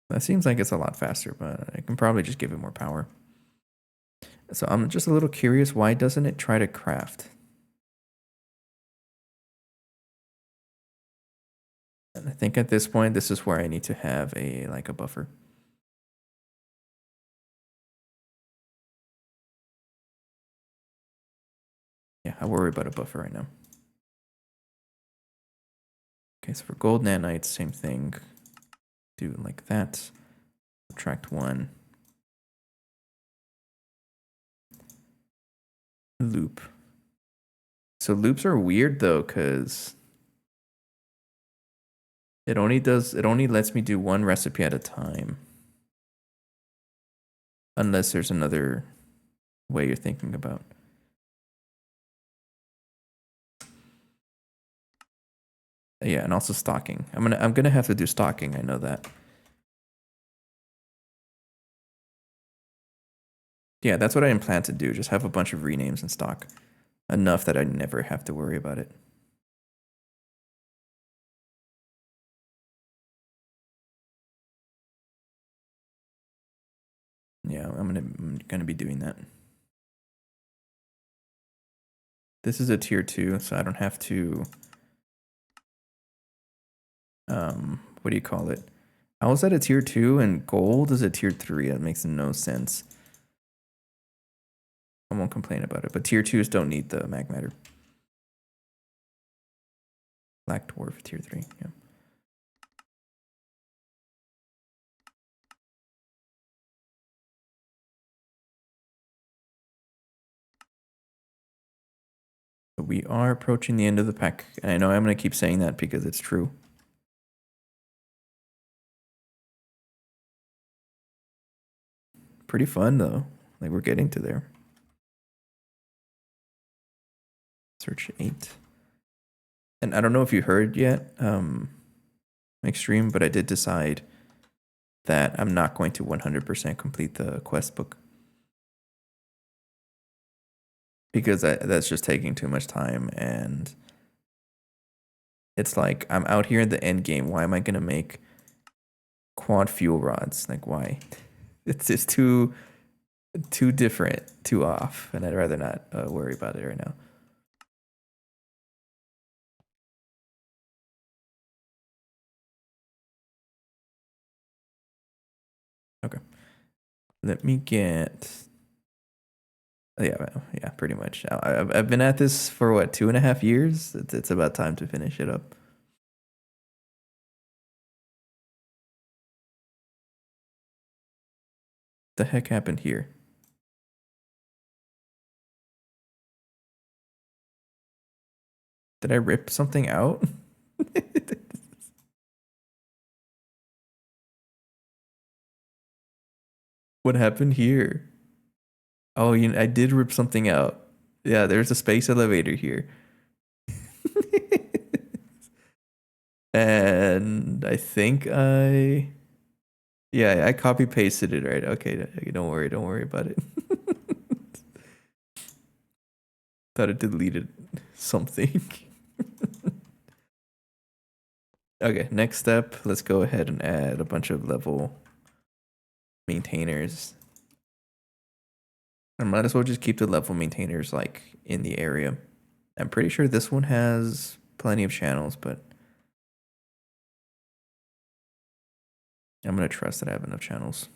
That seems like it's a lot faster, but I can probably just give it more power. So I'm just a little curious, why doesn't it try to craft? And I think at this point, this is where I need to have a buffer. Yeah, I worry about a buffer right now. Okay, so for gold nanites, same thing. Do it like that. Subtract 1. Loop. So loops are weird though, because it only lets me do one recipe at a time. Unless there's another way you're thinking about. Yeah, and also stocking. I'm gonna have to do stocking, I know that. Yeah, that's what I plan to do. Just have a bunch of renames in stock. Enough that I never have to worry about it. Yeah, I'm gonna be doing that. This is a tier 2, so I don't have to what do you call it? I was at a tier 2 and gold is a tier 3. That makes no sense. I won't complain about it, but tier 2s don't need the mag matter. Black dwarf tier 3, yeah. But we are approaching the end of the pack, and I know I'm going to keep saying that because it's true. Pretty fun though. Like we're getting to there. Search 8. And I don't know if you heard yet, Extreme, but I did decide that I'm not going to 100% complete the quest book. Because that's just taking too much time, and it's like I'm out here in the end game. Why am I gonna make quad fuel rods? Like why? It's just too different, too off, and I'd rather not worry about it right now. Okay, let me get. Yeah, pretty much. I've been at this for what, 2.5 years. It's about time to finish it up. The heck happened here? Did I rip something out? What happened here? Oh, I did rip something out. Yeah, there's a space elevator here. And I think I copy pasted it, right? Okay, don't worry about it. Thought it deleted something. Okay, next step, let's go ahead and add a bunch of level maintainers. I might as well just keep the level maintainers like in the area. I'm pretty sure this one has plenty of channels, but I'm gonna trust that I have enough channels.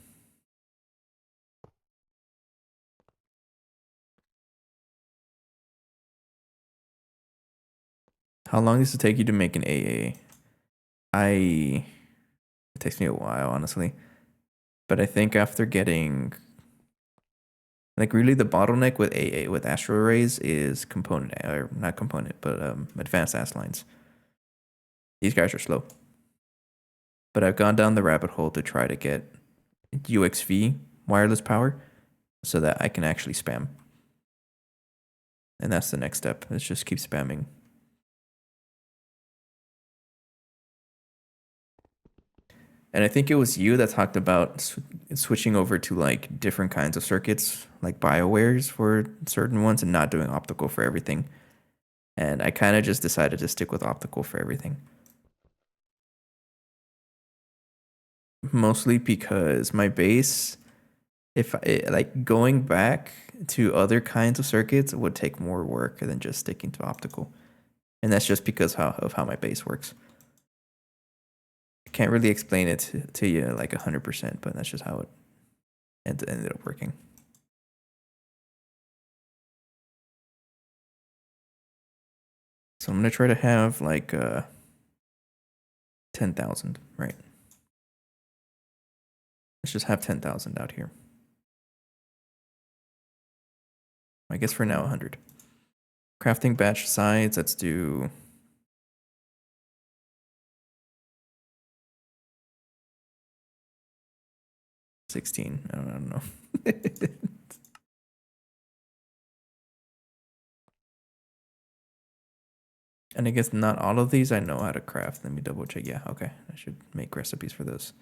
How long does it take you to make an AA? It takes me a while, honestly. But I think after getting, like, really the bottleneck with AA with astro arrays is component, or not component, but advanced AST lines. These guys are slow. But I've gone down the rabbit hole to try to get UXV wireless power so that I can actually spam. And that's the next step. Let's just keep spamming. And I think it was you that talked about switching over to like different kinds of circuits, like BioWares for certain ones and not doing optical for everything. And I kind of just decided to stick with optical for everything. Mostly because my base, like going back to other kinds of circuits would take more work than just sticking to optical. And that's just because of how my base works. I can't really explain it to you like 100%, but that's just how it ended up working. So I'm gonna try to have like 10,000, right? Let's just have 10,000 out here. I guess for now 100. Crafting batch size, let's do 16. I don't know. And I guess not all of these I know how to craft. Let me double check. Yeah, okay. I should make recipes for those.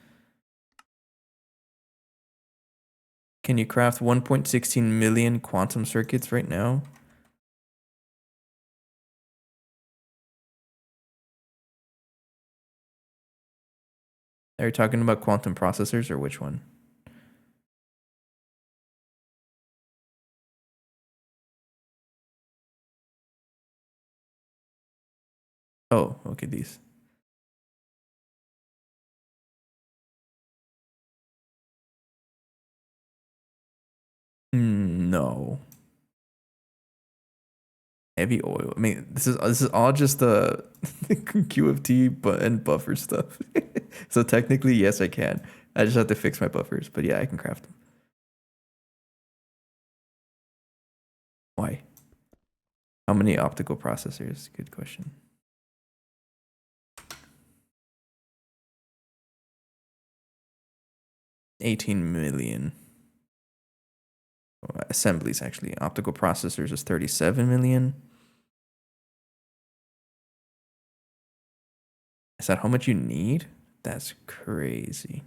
Can you craft 1.16 million quantum circuits right now? Are you talking about quantum processors or which one? Oh, okay, these. No. Heavy oil. I mean, this is all just the QFT and buffer stuff. So technically, yes, I can. I just have to fix my buffers, but yeah, I can craft them. Why? How many optical processors? Good question. 18 million. Assemblies, actually. Optical processors is 37 million. Is that how much you need? That's crazy.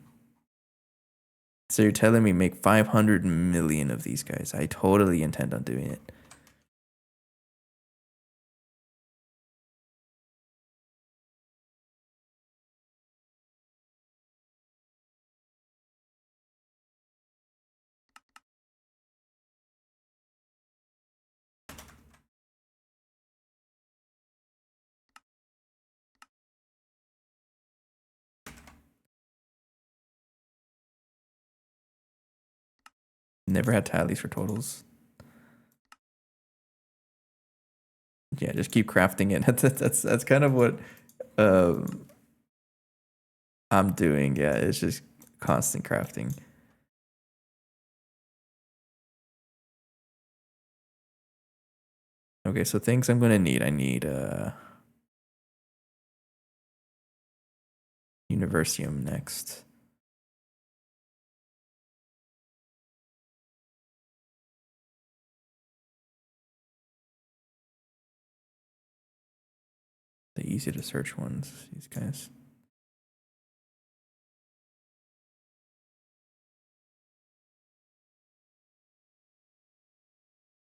So you're telling me make 500 million of these guys. I totally intend on doing it. Never had tallies for totals. Yeah, just keep crafting it. That's kind of what I'm doing. Yeah, it's just constant crafting. Okay, so things I'm gonna need. I need Universium next. The easy to search ones, these guys.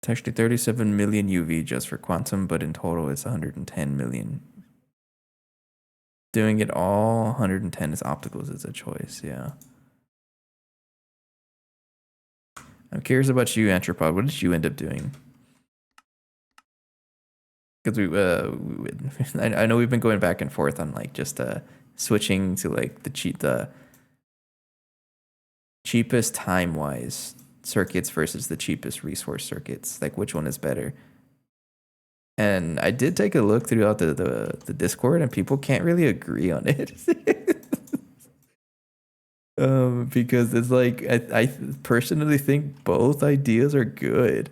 It's actually 37 million UV just for quantum, but in total it's 110 million. Doing it all 110 is opticals is a choice, yeah. I'm curious about you, Anthropod. What did you end up doing? Because I know we've been going back and forth on like just switching to like the cheapest time-wise circuits versus the cheapest resource circuits. Like which one is better? And I did take a look throughout the Discord, and people can't really agree on it. Because it's like I personally think both ideas are good,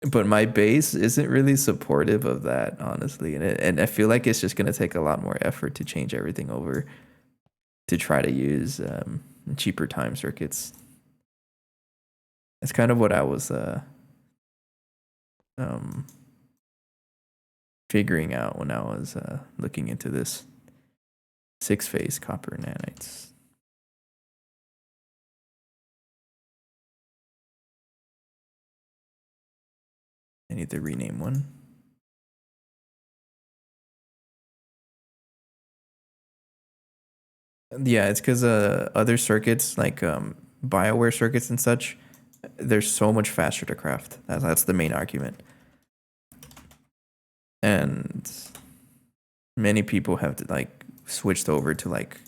but my base isn't really supportive of that, honestly. And I feel like it's just gonna take a lot more effort to change everything over to try to use cheaper time circuits. That's kind of what I was um, figuring out when I was looking into this 6-phase copper nanites. I need to rename one. Yeah, it's because other circuits like BioWare circuits and such, they're so much faster to craft. That's the main argument. And many people have to, like, switched over to like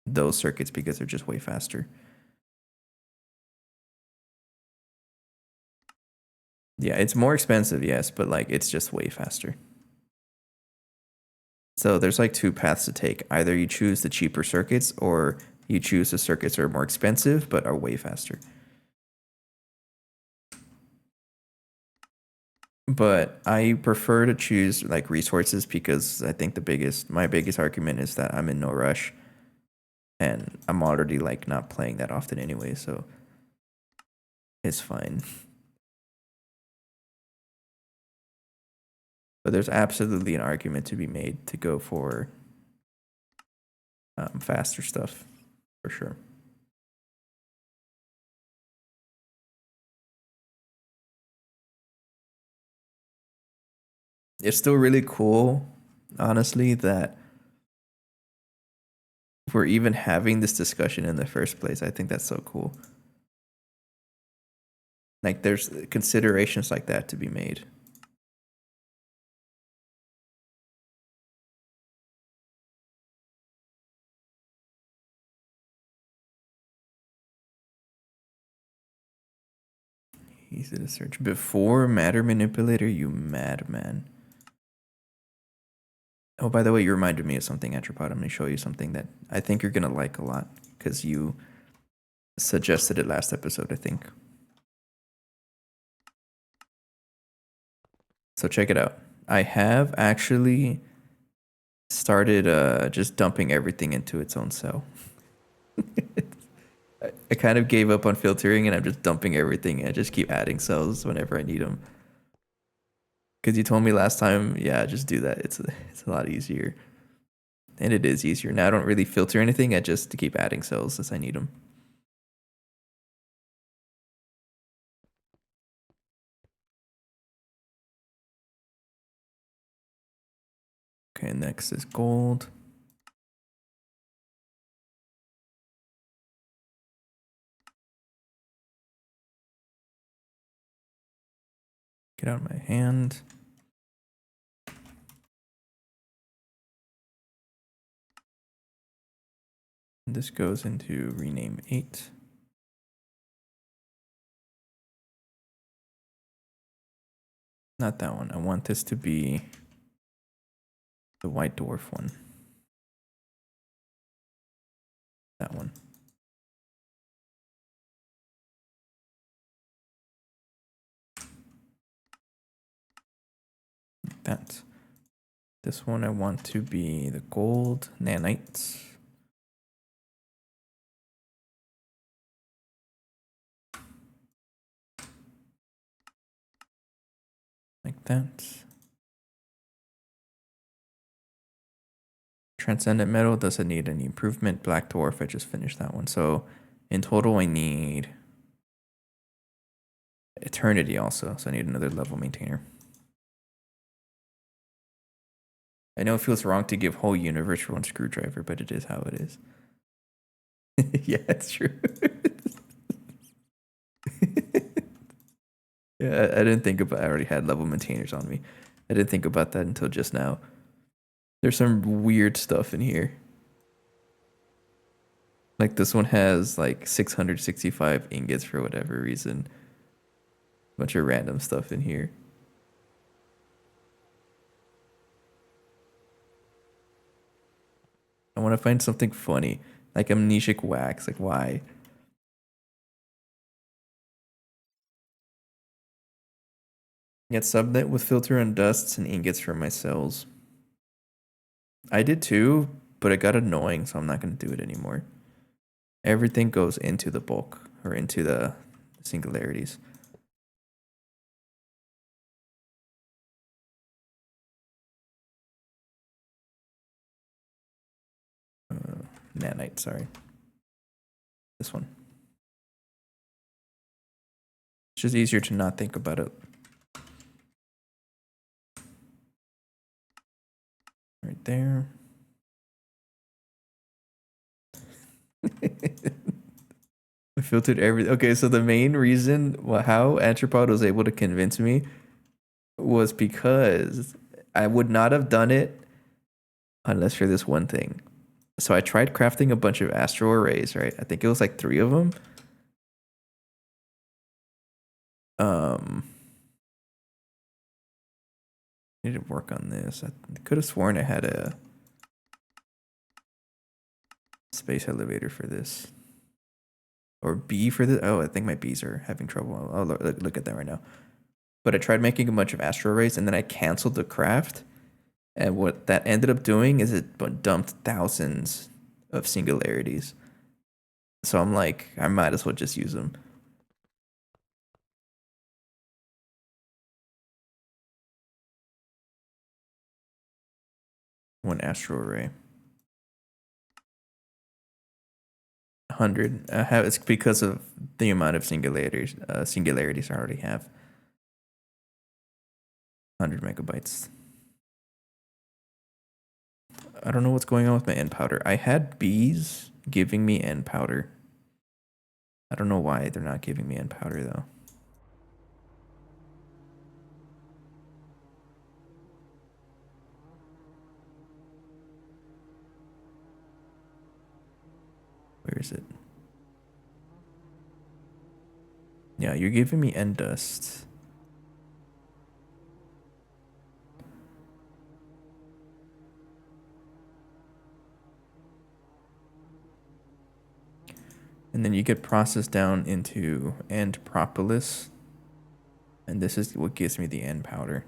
those circuits because they're just way faster. Yeah, it's more expensive, yes, but like it's just way faster. So there's like two paths to take. Either you choose the cheaper circuits or you choose the circuits that are more expensive but are way faster. But I prefer to choose like resources because I think my biggest argument is that I'm in no rush and I'm already like not playing that often anyway, so it's fine. But there's absolutely an argument to be made to go for faster stuff for sure. It's still really cool, honestly, that we're even having this discussion in the first place. I think that's so cool. Like there's considerations like that to be made. Easy to search. Before matter manipulator, you madman. Oh, by the way, you reminded me of something, Atropod. I'm going to show you something that I think you're going to like a lot because you suggested it last episode, I think. So check it out. I have actually started just dumping everything into its own cell. I kind of gave up on filtering and I'm just dumping everything and I just keep adding cells whenever I need them. Because you told me last time, yeah, just do that. It's a lot easier. And it is easier. Now I don't really filter anything. I just keep adding cells as I need them. Okay, next is gold. Get out of my hand. This goes into rename 8. Not that one. I want this to be the white dwarf one. That one. Like that. This one I want to be the gold nanites. Like that. Transcendent metal doesn't need any improvement. Black dwarf, I just finished that one. So in total, I need eternity also. So I need another level maintainer. I know it feels wrong to give whole universe for one screwdriver, but it is how it is. Yeah, it's true. Yeah, I didn't think about. I already had level maintainers on me. I didn't think about that until just now. There's some weird stuff in here. Like this one has like 665 ingots for whatever reason. Bunch of random stuff in here. I want to find something funny, like amnesic wax. Like why? Get subnet with filter and dusts and ingots from my cells. I did too, but it got annoying, so I'm not going to do it anymore. Everything goes into the bulk or into the singularities. Nanite, sorry. This one. It's just easier to not think about it. Right there. I filtered everything. Okay, so the main reason how Anthropod was able to convince me was because I would not have done it unless for this one thing. So I tried crafting a bunch of astral arrays, right? I think it was like 3 of them. Um, I need to work on this. I could have sworn I had a space elevator for this. Or B for this. Oh, I think my Bs are having trouble. I'll look at that right now. But I tried making a bunch of astral arrays and then I canceled the craft. And what that ended up doing is it dumped thousands of singularities. So I'm like, I might as well just use them. One astral array. 100. It's because of the amount of singularities I already have. 100 megabytes. I don't know what's going on with my end powder. I had bees giving me end powder. I don't know why they're not giving me end powder though. Where is it? Yeah, you're giving me end dust. And then you get processed down into end propolis. And this is what gives me the end powder.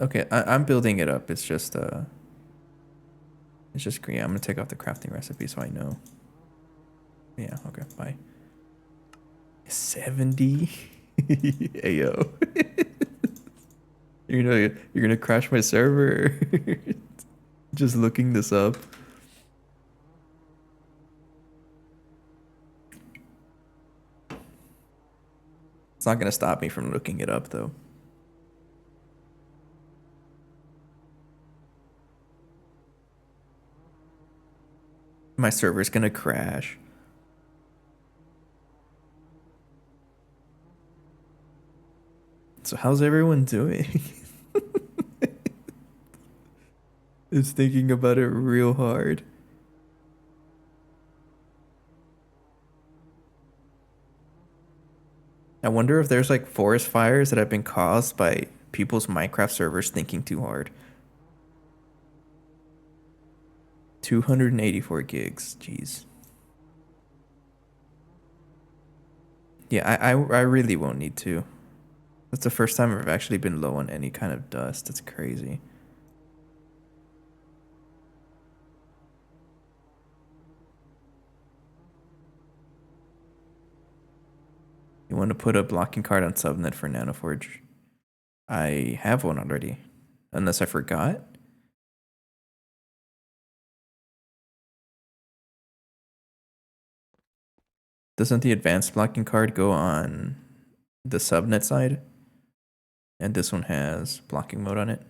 Okay, I'm building it up. It's just green. I'm gonna take off the crafting recipe so I know. Yeah, okay, bye. 70? Ayo. You're gonna crash my server. Just looking this up. It's not gonna stop me from looking it up though. My server's gonna crash. So how's everyone doing? It's thinking about it real hard. I wonder if there's like forest fires that have been caused by people's Minecraft servers thinking too hard. 284 gigs. Jeez. Yeah, I really won't need to. That's the first time I've actually been low on any kind of dust. That's crazy. You want to put a blocking card on subnet for Nanoforge? I have one already. Unless I forgot. Doesn't the advanced blocking card go on the subnet side? And this one has blocking mode on it.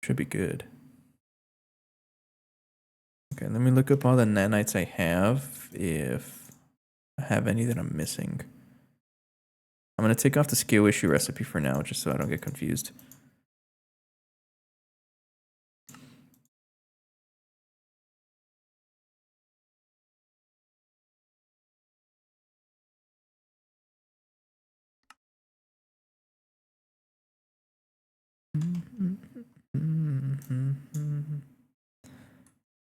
Should be good. Okay, let me look up all the nanites I have, if I have any that I'm missing. I'm going to take off the skill issue recipe for now, just so I don't get confused.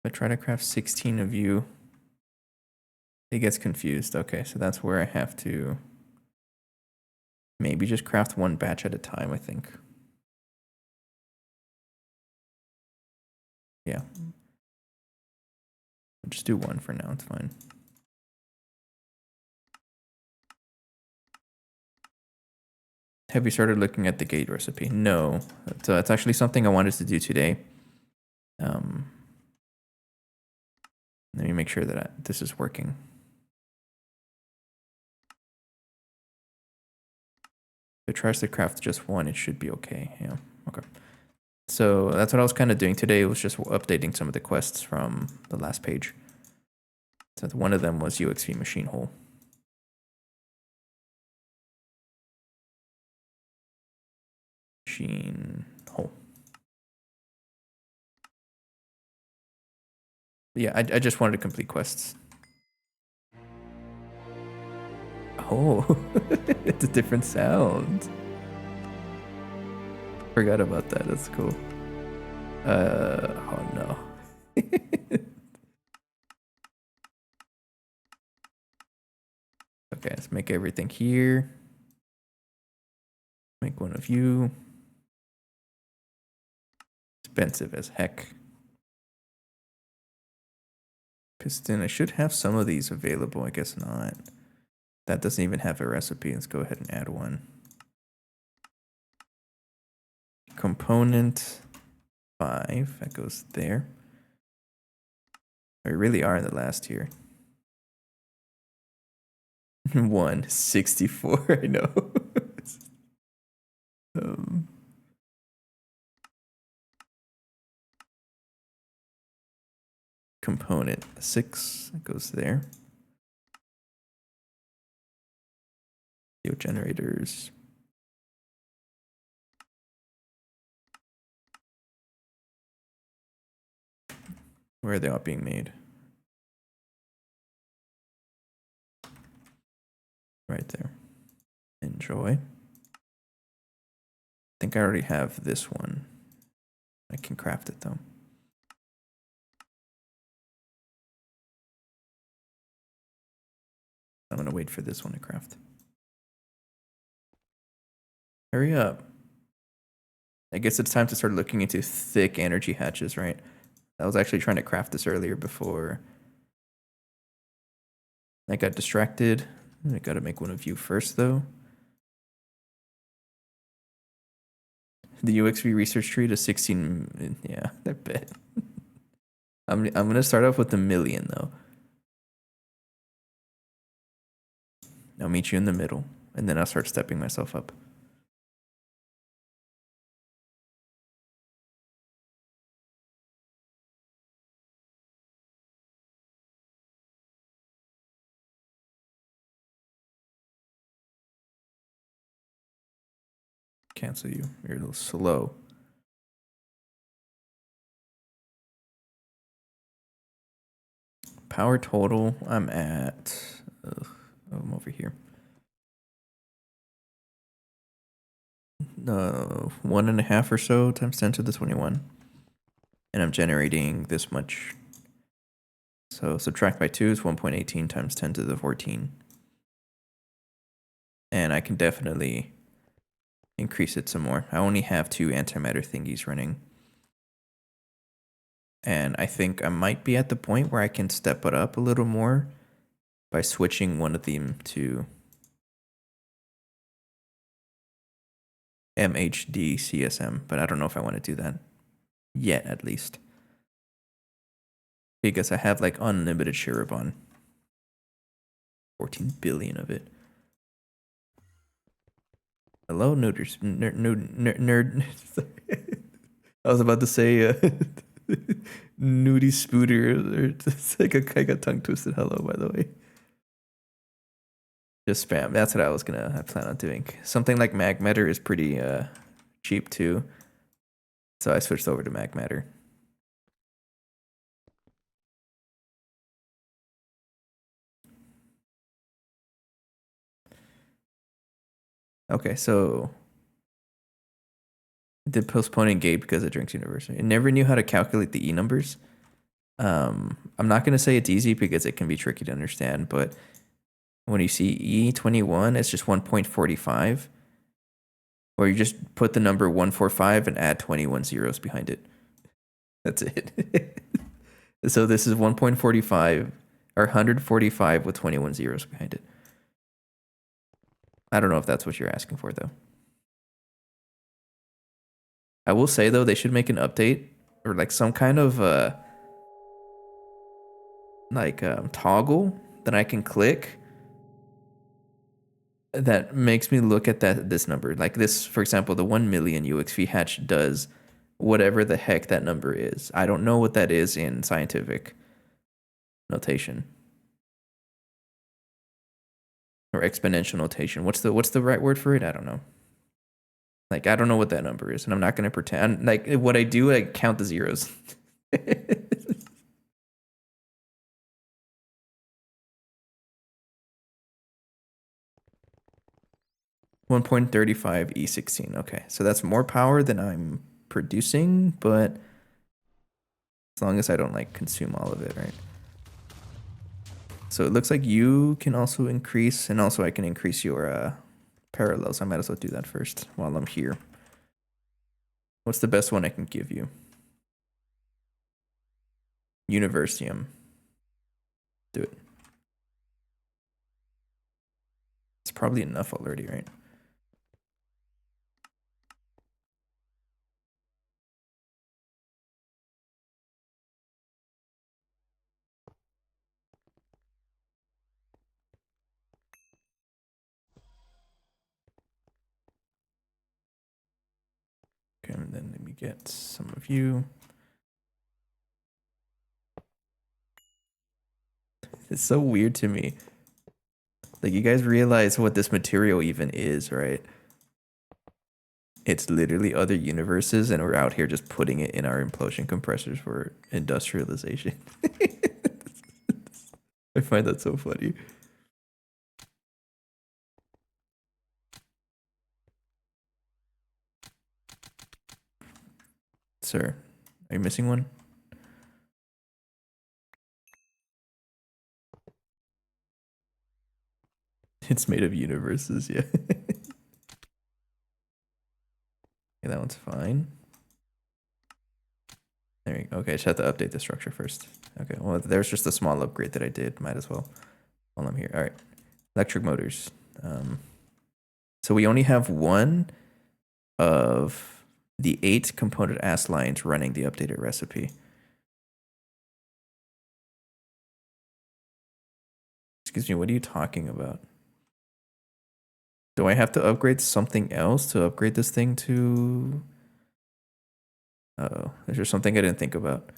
I try to craft 16 of you, it gets confused. Okay, so that's where I have to maybe just craft one batch at a time, I think. Yeah. I'll just do one for now, it's fine. Have you started looking at the gate recipe? No. That's actually something I wanted to do today. Let me make sure that this is working. If it tries to craft just one, it should be okay. Yeah, okay. So that's what I was kind of doing today. It was just updating some of the quests from the last page. So one of them was UXV machine hole. Machine hole. Yeah, I just wanted to complete quests. Oh, it's a different sound. Forgot about that. That's cool. Oh no. Okay, let's make everything here. Make one of you. Expensive as heck. Piston, I should have some of these available. I guess not. That doesn't even have a recipe. Let's go ahead and add one. Component 5, that goes there. We really are in the last tier. 164, I know. Component 6, that goes there. Video generators. Where are they all being made? Right there. Enjoy. I think I already have this one. I can craft it though. I'm gonna wait for this one to craft. Hurry up. I guess it's time to start looking into thick energy hatches, right? I was actually trying to craft this earlier before I got distracted. I gotta make one of you first though. The UXV research tree to 16, yeah, I bet. I'm gonna start off with a million though. I'll meet you in the middle, and then I'll start stepping myself up. Cancel you. You're a little slow. Power total, I'm at, I'm over here. 1.5 or so times 10 to the 21. And I'm generating this much. So subtract by 2 is 1.18 times 10 to the 14. And I can definitely increase it some more. I only have 2 antimatter thingies running. And I think I might be at the point where I can step it up a little more by switching one of them to MHD CSM, but I don't know if I want to do that yet, at least. Because I have like unlimited Shirobon. 14 billion of it. Hello, nerders. Nerd. I was about to say Nudie Spooter. It's like a tongue twisted hello, by the way. Just spam. That's what I plan on doing. Something like Mag Matter is pretty cheap too. So I switched over to Mag Matter. Okay, so did postponing gate because of Drinks University. I never knew how to calculate the E numbers. I'm not gonna say it's easy because it can be tricky to understand, but when you see E21, it's just 1.45. Or you just put the number 145 and add 21 zeros behind it. That's it. So this is 1.45 or 145 with 21 zeros behind it. I don't know if that's what you're asking for, though. I will say, though, they should make an update or like some kind of toggle that I can click that makes me look at this number. Like this, for example, the 1 million UXV hatch does whatever the heck that number is. I don't know what that is in scientific notation or exponential notation. What's the right word for it? I don't know. Like I don't know what that number is, and I'm not gonna pretend. Like what I do, I count the zeros. 1.35 E16. Okay, so that's more power than I'm producing, but as long as I don't like consume all of it, right? So it looks like you can also increase, and also I can increase your parallels. I might as well do that first while I'm here. What's the best one I can give you? Universium. Do it. It's probably enough already, right? Okay, and then let me get some of you. It's so weird to me. Like, you guys realize what this material even is, right? It's literally other universes, and we're out here just putting it in our implosion compressors for industrialization. I find that so funny. Sir, are you missing one? It's made of universes, yeah. Okay, that one's fine. There you go. Okay, I just have to update the structure first. Okay, well, there's just a small upgrade that I did. Might as well while I'm here. All right, electric motors. So we only have one of the 8 component ass lines running the updated recipe. Excuse me, what are you talking about? Do I have to upgrade something else to upgrade this thing to... Uh-oh, is there something I didn't think about?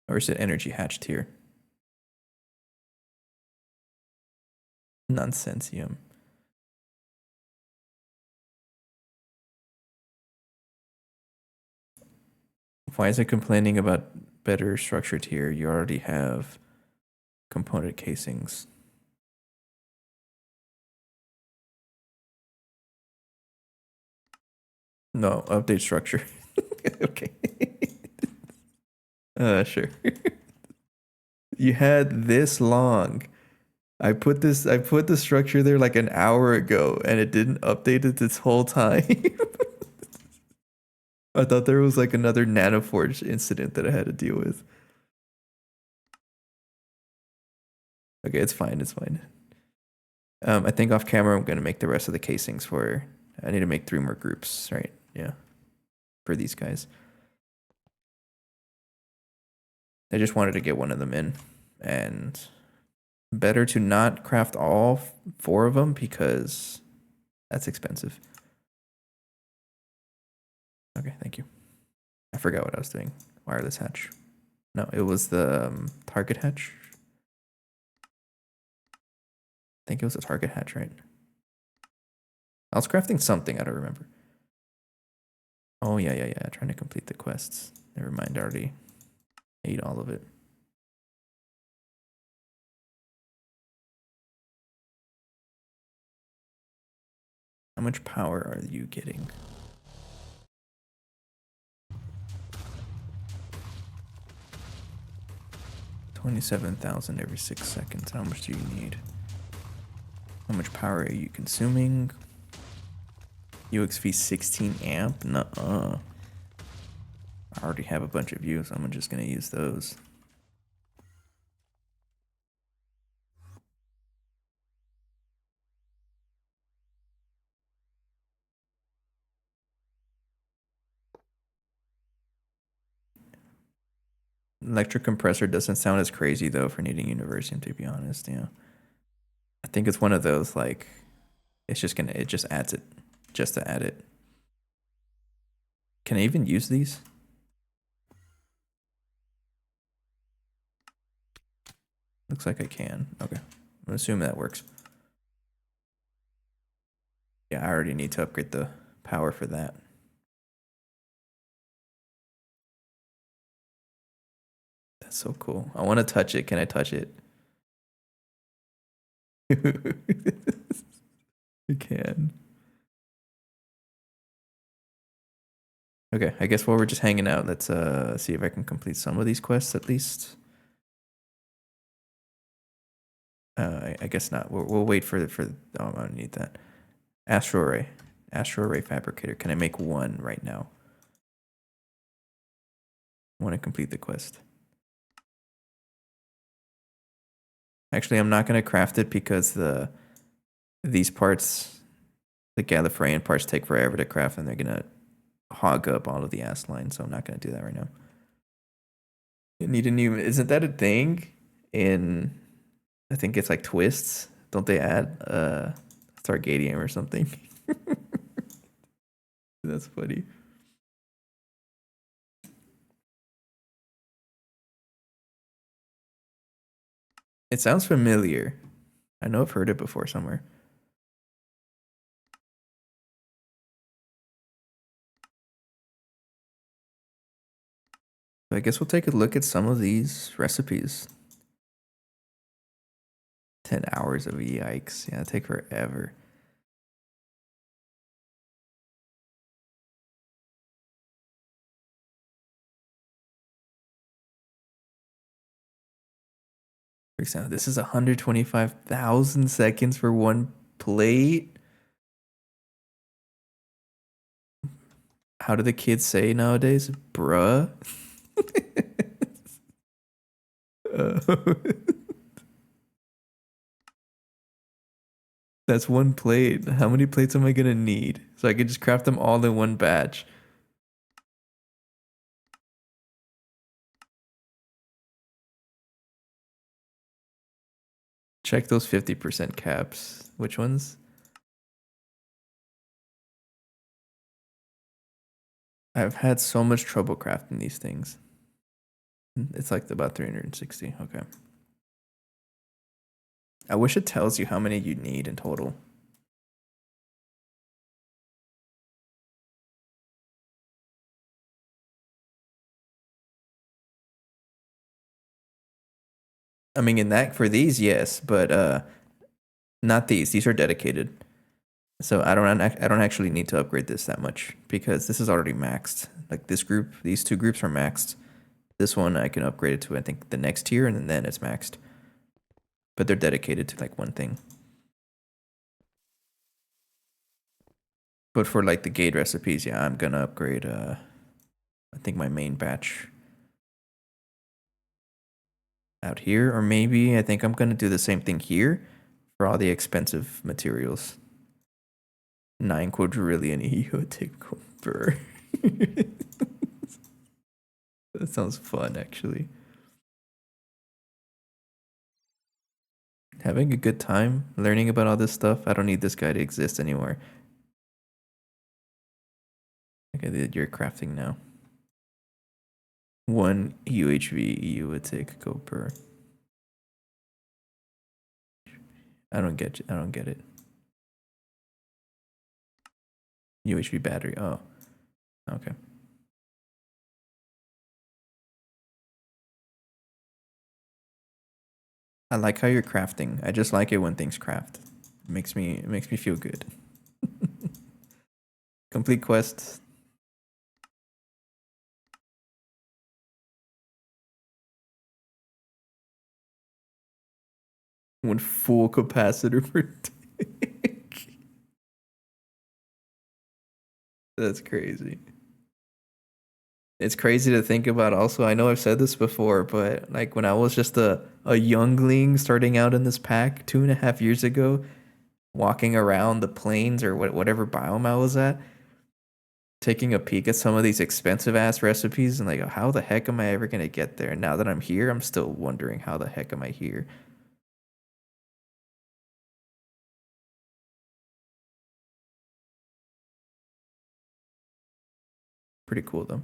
Or is it energy hatched here? Nonsensium. Why is it complaining about better structured here? You already have component casings. No, update structure. Okay. Sure. You had this long. I put the structure there like an hour ago and it didn't update it this whole time. I thought there was like another nanoforge incident that I had to deal with. Okay, it's fine, it's fine. I think off camera I'm gonna make the rest of the casings for I need to make 3 more groups, right? Yeah. For these guys. I just wanted to get one of them in and better to not craft all four of them because that's expensive. Okay, thank you. I forgot what I was doing. Wireless hatch. No, it was the target hatch. I think it was a target hatch, right? I was crafting something, I don't remember. Oh, yeah. Trying to complete the quests. Never mind, I already ate all of it. How much power are you getting? 27,000 every 6 seconds. How much do you need? How much power are you consuming? UXV 16 amp? Nuh-uh. I already have a bunch of views. I'm just gonna use those. Electric compressor doesn't sound as crazy though for needing Universium, to be honest. Yeah, I think it's one of those like it just adds it just to add it. Can I even use these? Looks like I can. Okay, I'm assuming that works. Yeah, I already need to upgrade the power for that. That's so cool. I want to touch it. Can I touch it? You can. Okay, I guess while we're just hanging out, let's see if I can complete some of these quests at least. I guess not. We'll wait for oh, I don't need that. Astro Array Fabricator. Can I make one right now? I want to complete the quest. Actually, I'm not gonna craft it because these parts, the Gallifreyan parts, take forever to craft, and they're gonna hog up all of the ass lines. So I'm not gonna do that right now. You need a new. Isn't that a thing? In I think it's like twists. Don't they add Stargadium or something? That's funny. It sounds familiar. I know I've heard it before somewhere. But I guess we'll take a look at some of these recipes. 10 hours of yikes. Yeah, it'll take forever. For example, this is 125,000 seconds for one plate. How do the kids say nowadays? Bruh. That's one plate. How many plates am I gonna need? So I can just craft them all in one batch. Check those 50% caps. Which ones? I've had so much trouble crafting these things. It's like about 360. Okay. I wish it tells you how many you need in total. I mean, in that for these, yes, but not these. These are dedicated. So I don't actually need to upgrade this that much because this is already maxed. Like this group, these two groups are maxed. This one I can upgrade it to I think the next tier and then it's maxed. But they're dedicated to like one thing. But for like the gate recipes, yeah, I'm gonna upgrade I think my main batch out here, or maybe I think I'm gonna do the same thing here for all the expensive materials. 9 quadrillion eotic per. That sounds fun, actually. having a good time learning about all this stuff. I don't need this guy to exist anymore. Okay, you're crafting now. 1 UHV EU would take go per. I don't get you. I don't get it. UHV battery. Oh, okay. I like how you're crafting. I just like it when things craft. It makes me feel good. Complete quest. One full capacitor per tank. That's crazy. It's crazy to think about also. I know I've said this before, but like when I was just a youngling starting out in this pack 2.5 years ago, walking around the plains or whatever biome I was at, taking a peek at some of these expensive ass recipes and like, how the heck am I ever gonna get there? And now that I'm here, I'm still wondering how the heck am I here? Pretty cool though.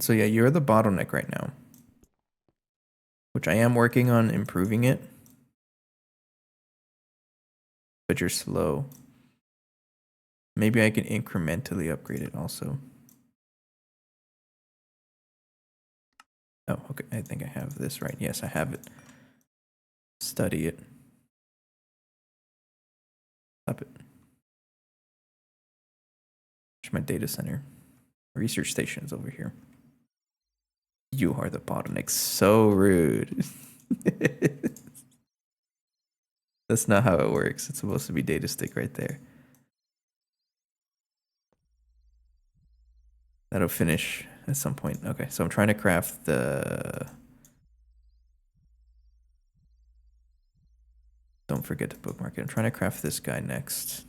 So yeah, you're the bottleneck right now, which I am working on improving it, but you're slow. Maybe I can incrementally upgrade it also. Oh, okay. I think I have this right. Yes, I have it. Study it. Stop it. There's my data center. Research station's over here. You are the bottleneck. So rude. That's not how it works. It's supposed to be data stick right there. That'll finish at some point. Okay, so I'm trying to craft the... Don't forget to bookmark it. I'm trying to craft this guy next.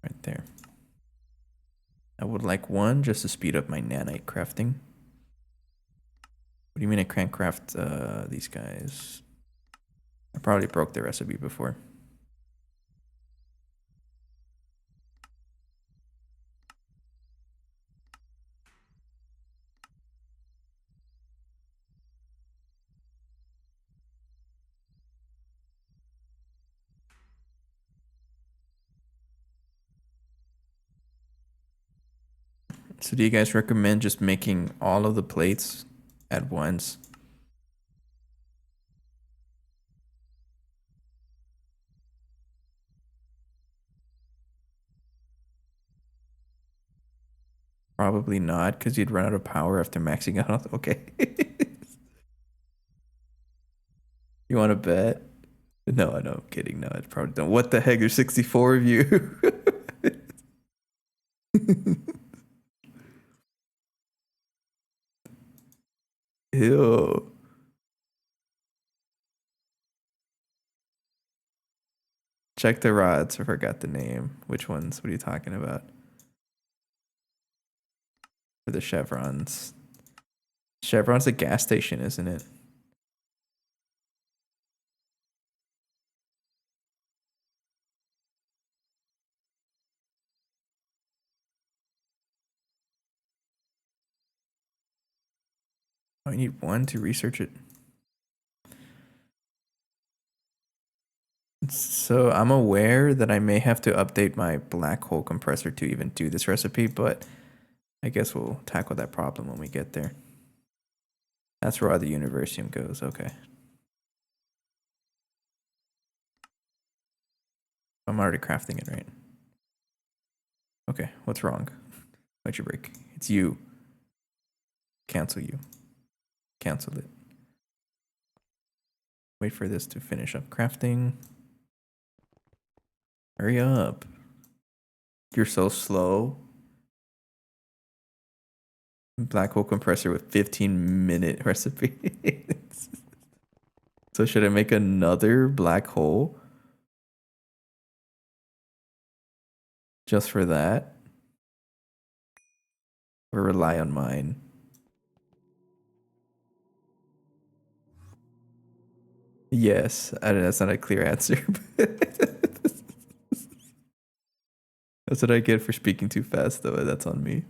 Right there. I would like one just to speed up my nanite crafting. What do you mean I can't craft these guys? I probably broke the recipe before. So do you guys recommend just making all of the plates at once? Probably not, because you'd run out of power after maxing out. Okay. You want to bet? No, I know. I'm kidding. No, I probably don't. What the heck? There's 64 of you. Ew. Check the rods. I forgot the name. Which ones? What are you talking about? For the chevrons. Chevron's a gas station, isn't it? I need one to research it. So I'm aware that I may have to update my black hole compressor to even do this recipe, but I guess we'll tackle that problem when we get there. That's where all the universium goes. Okay. I'm already crafting it, right? Okay, what's wrong? Why'd you break? It's you. Cancel you. Cancel it. Wait for this to finish up crafting. Hurry up. You're so slow. Black hole compressor with 15-minute recipe. So should I make another black hole? just for that, or rely on mine? Yes, that's not a clear answer. That's what I get for speaking too fast, though. That's on me.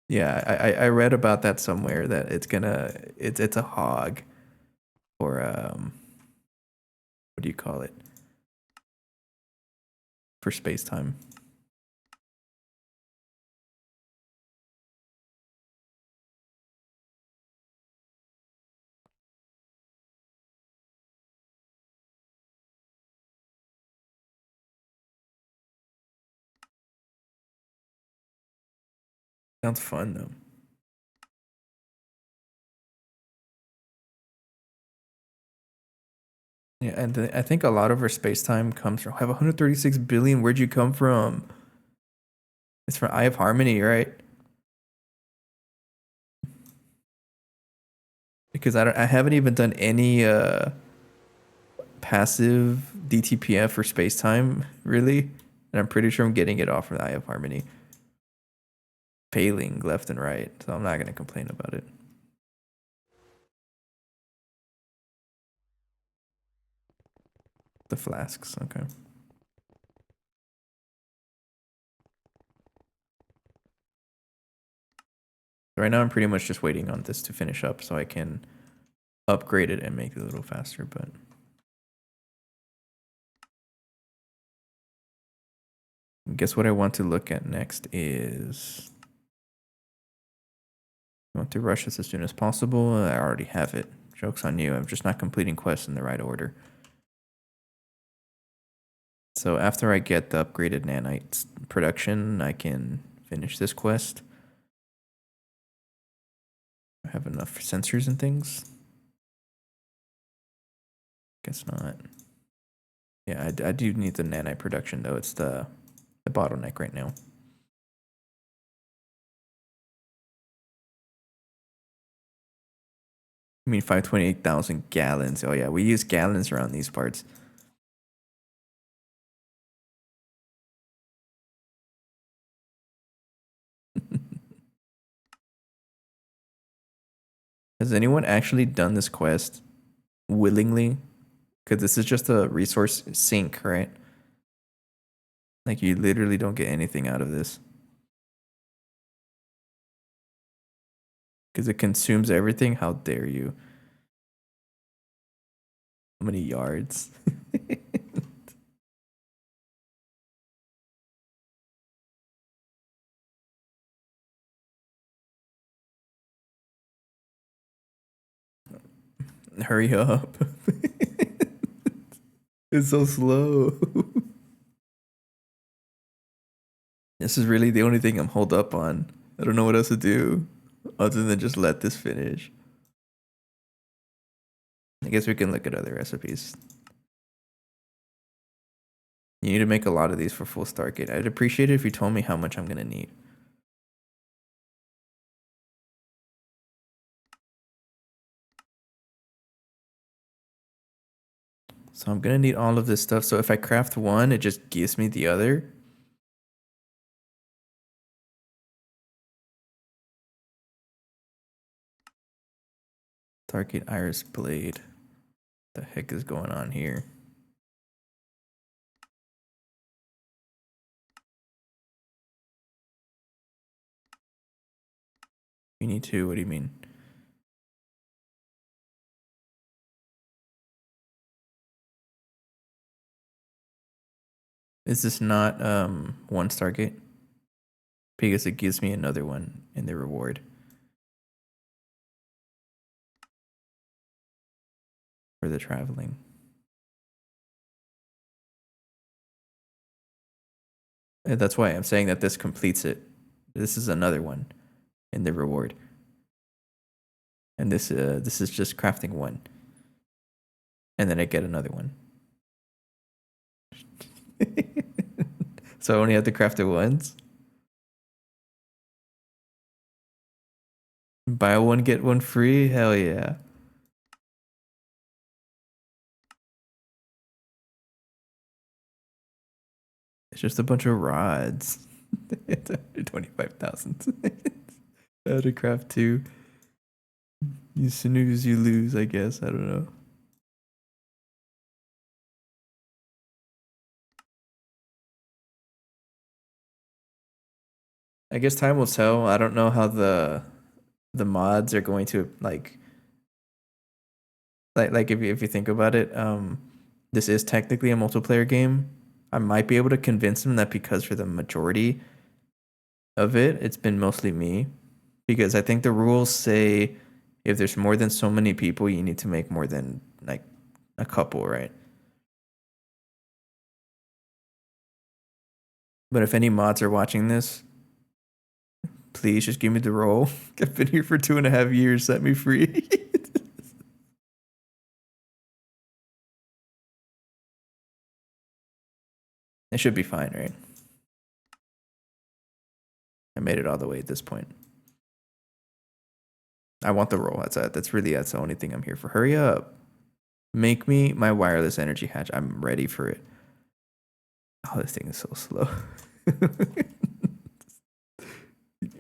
Yeah, I read about that somewhere that it's a hog or what do you call it, for space time. Sounds fun though. Yeah, and I think a lot of our space time comes from. I have 136 billion. Where'd you come from? It's from Eye of Harmony, right? Because I haven't even done any passive DTPF for space time really, and I'm pretty sure I'm getting it off from the Eye of Harmony. Failing left and right, so I'm not gonna complain about it. The flasks, okay. Right now I'm pretty much just waiting on this to finish up so I can upgrade it and make it a little faster, but I guess what I want to look at next is I want to rush this as soon as possible. I already have it. Joke's on you. I'm just not completing quests in the right order. So after I get the upgraded nanite production, I can finish this quest. I have enough sensors and things. Guess not. Yeah, I do need the nanite production though. It's the bottleneck right now. I mean 528,000 gallons. Oh yeah, we use gallons around these parts. Has anyone actually done this quest willingly? Because this is just a resource sink, right? Like you literally don't get anything out of this. Because it consumes everything. How dare you? How many yards? Hurry up. It's so slow. This is really the only thing I'm holed up on. I don't know what else to do other than just let this finish. I guess we can look at other recipes. You need to make a lot of these for full Stargate. I'd appreciate it if you told me how much I'm going to need. So I'm going to need all of this stuff. So if I craft one, it just gives me the other. Stargate Iris Blade. The heck is going on here? You need to, what do you mean? Is this not one Stargate? Because it gives me another one in the reward. For the traveling. And that's why I'm saying that this completes it. This is another one in the reward. And this is just crafting one. And then I get another one. So I only have to craft it once. Buy one, get one free? Hell yeah. It's just a bunch of rods. It's 125,000. How to craft two. You snooze, you lose, I guess. I don't know. I guess time will tell. I don't know how the mods are going to like if you think about it, this is technically a multiplayer game. I might be able to convince them that because for the majority of it, it's been mostly me. Because I think the rules say if there's more than so many people, you need to make more than like a couple, right? But if any mods are watching this, please just give me the role. I've been here for 2.5 years. Set me free. It should be fine, right? I made it all the way at this point. I want the role. That's the only thing I'm here for. Hurry up. Make me my wireless energy hatch. I'm ready for it. Oh, this thing is so slow.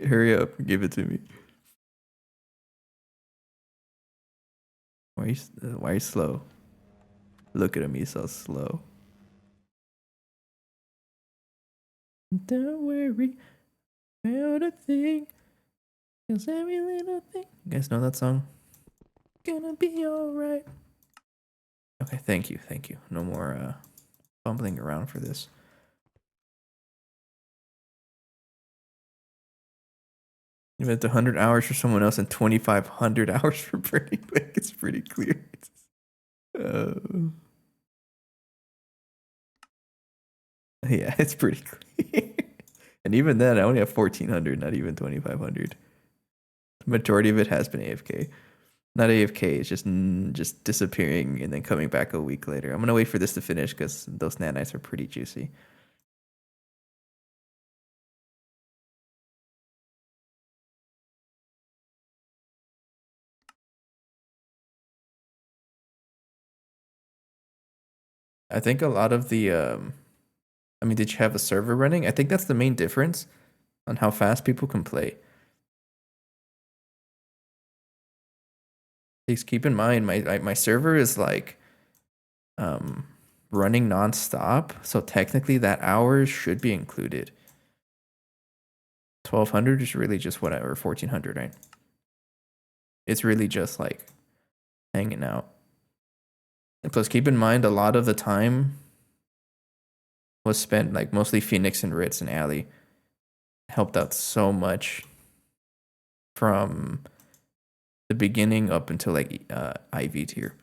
Hurry up. Give it to me. Why are you slow? Look at him. He's so slow. Don't worry about a thing. Cause every little thing. You guys know that song? Gonna be alright. Okay, thank you. No more fumbling around for this. You bet 100 hours for someone else and 2,500 hours for Burning Quick. It's pretty clear. Yeah, it's pretty clear. And even then, I only have 1,400, not even 2,500. The majority of it has been AFK. Not AFK, it's just disappearing and then coming back a week later. I'm gonna wait for this to finish because those nanites are pretty juicy. I think a lot of the I mean, did you have a server running? I think that's the main difference on how fast people can play. Please keep in mind my server is like running nonstop, so technically that hours should be included. 1,200 is really just whatever, 1,400, right? It's really just like hanging out. And plus, keep in mind a lot of the time was spent like mostly Phoenix and Ritz and Alley. Helped out so much from the beginning up until like IV tier.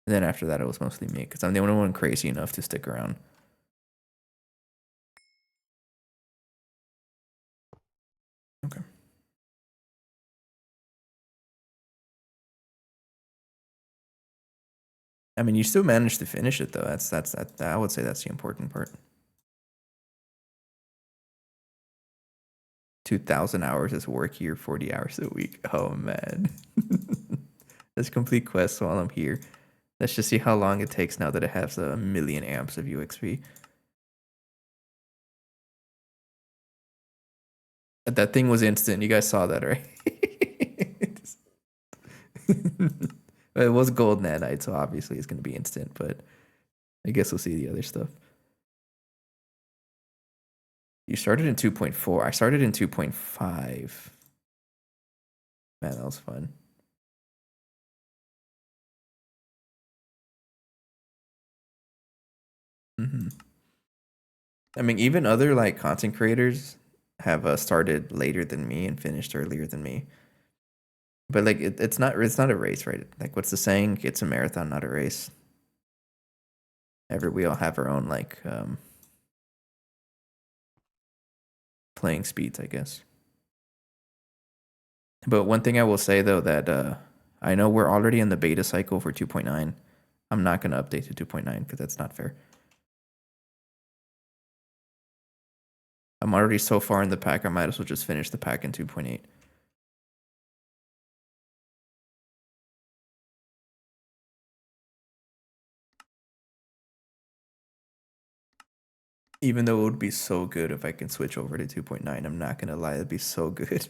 And then after that, it was mostly me because I'm the only one crazy enough to stick around. Okay. I mean, you still managed to finish it though. That's I would say that's the important part. 2,000 hours is work here, 40 hours a week. Oh man. Let's complete quests while I'm here. Let's just see how long it takes now that it has 1,000,000 amps of UXP. That thing was instant. You guys saw that, right? It was gold nanite, so obviously it's going to be instant, but I guess we'll see the other stuff. You started in 2.4. I started in 2.5. Man, that was fun. I mean, even other like content creators have started later than me and finished earlier than me. But like it's not a race, right? Like what's the saying? It's a marathon, not a race. We all have our own like playing speeds, I guess. But one thing I will say though that I know we're already in the beta cycle for 2.9. I'm not gonna update to 2.9 because that's not fair. I'm already so far in the pack. I might as well just finish the pack in 2.8. Even though it would be so good if I can switch over to 2.9, I'm not gonna lie, it'd be so good.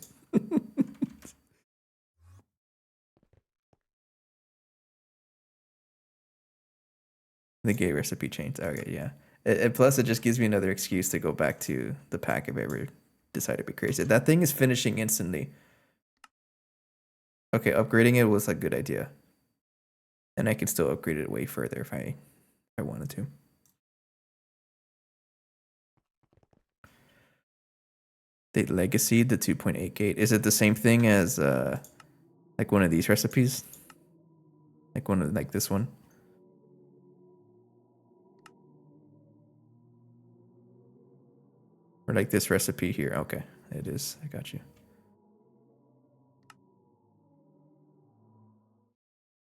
The gay recipe change. Okay, yeah. And plus, it just gives me another excuse to go back to the pack if I ever decide to be crazy. That thing is finishing instantly. Okay, upgrading it was a good idea. And I can still upgrade it way further if I wanted to. The legacy, the 2.8 gate. Is it the same thing as like one of these recipes? Like this one? Or like this recipe here? Okay, it is. I got you.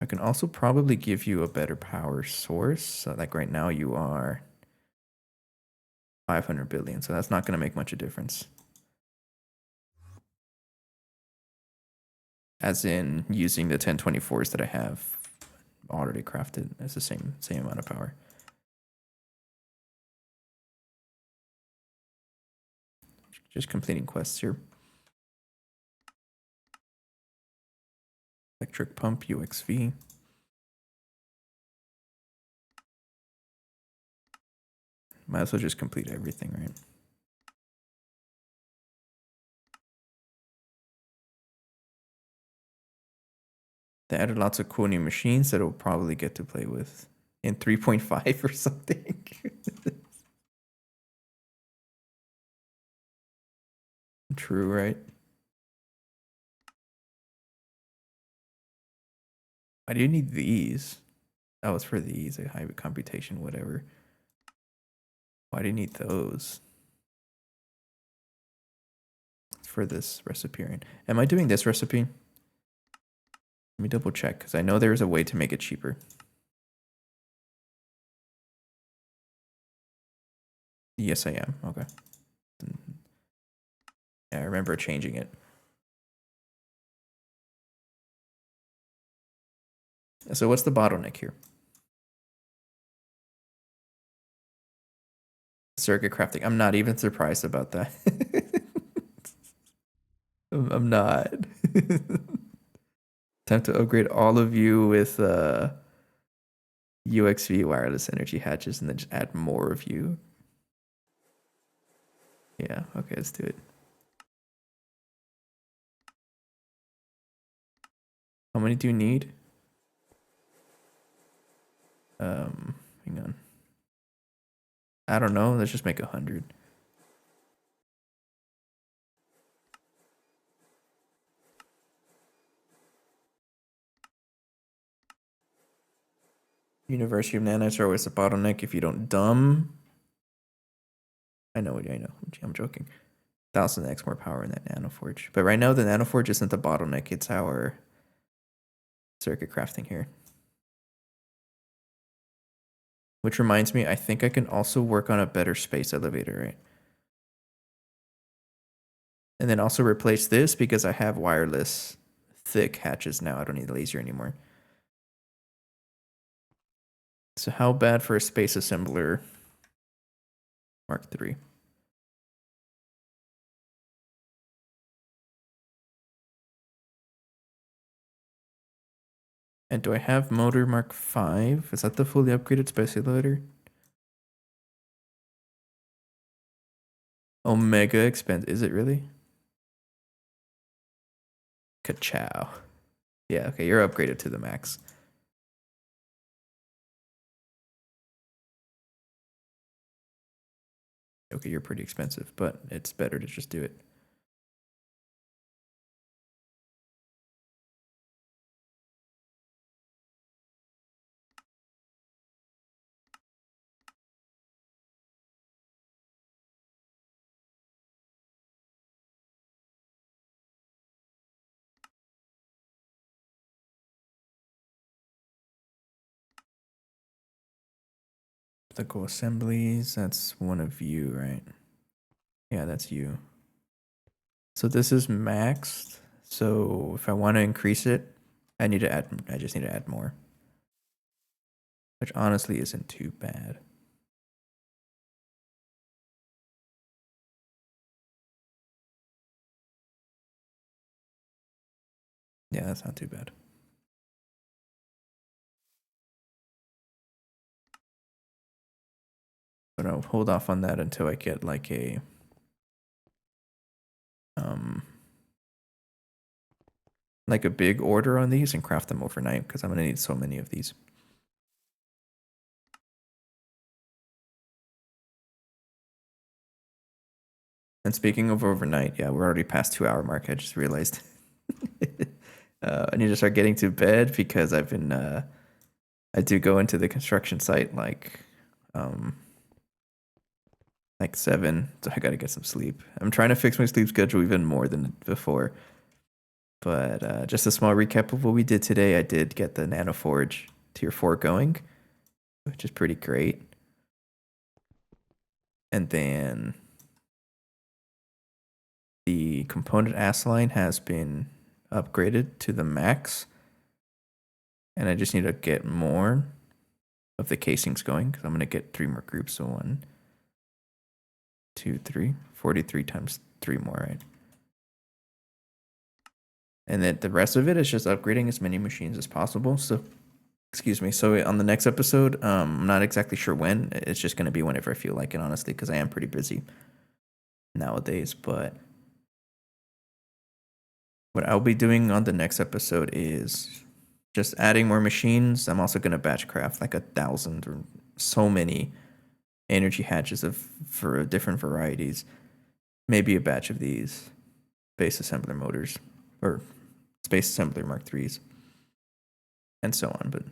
I can also probably give you a better power source. So like right now you are 500 billion, so that's not going to make much of a difference. As in using the 1024s that I have already crafted as the same amount of power. Just completing quests here. Electric pump, UXV. Might as well just complete everything, right? They added lots of cool new machines that we'll probably get to play with in 3.5 or something. True, right? Why do you need these? Oh, it's for these, a high computation, whatever. Why do you need those? It's for this recipe, right? Am I doing this recipe? Let me double check, because I know there's a way to make it cheaper. Yes, I am. Okay. Yeah, I remember changing it. So what's the bottleneck here? Circuit crafting. I'm not even surprised about that. I'm not. Time to upgrade all of you with UXV wireless energy hatches and then just add more of you. Yeah, okay, let's do it. How many do you need? Hang on. I don't know. Let's just make 100. University of Nanites are always a bottleneck if you don't dumb. I know. I'm joking. 1000x more power in that nanoforge. But right now the nanoforge isn't the bottleneck. It's our circuit crafting here. Which reminds me, I think I can also work on a better space elevator, right? And then also replace this because I have wireless thick hatches now. I don't need the laser anymore. So how bad for a space assembler? Mark III. And do I have motor Mark V? Is that the fully upgraded space elevator? Omega expense. Is it really? Ka-chow. Yeah, okay, you're upgraded to the max. Okay, you're pretty expensive, but it's better to just do it. Optical assemblies, that's one of you, right? Yeah, that's you. So this is maxed. So if I want to increase it, I just need to add more. Which honestly isn't too bad. Yeah, that's not too bad. But I'll hold off on that until I get like a um like a big order on these and craft them overnight because I'm gonna need so many of these. And speaking of overnight, yeah, we're already past 2 hour mark. I just realized. I need to start getting to bed because I've been I do go into the construction site um like 7, so I gotta get some sleep. I'm trying to fix my sleep schedule even more than before. But just a small recap of what we did today. I did get the Nano Forge Tier 4 going, which is pretty great. And then the component ass line has been upgraded to the max. And I just need to get more of the casings going because I'm going to get 3 more groups. So 1, 2, 3, 43 times 3 more, right? And then the rest of it is just upgrading as many machines as possible. So, excuse me. So on the next episode, I'm not exactly sure when. It's just going to be whenever I feel like it, honestly, because I am pretty busy nowadays. But what I'll be doing on the next episode is just adding more machines. I'm also going to batch craft like 1,000 or so many energy hatches for different varieties. Maybe a batch of these base assembler motors or space assembler Mark IIIs and so on. But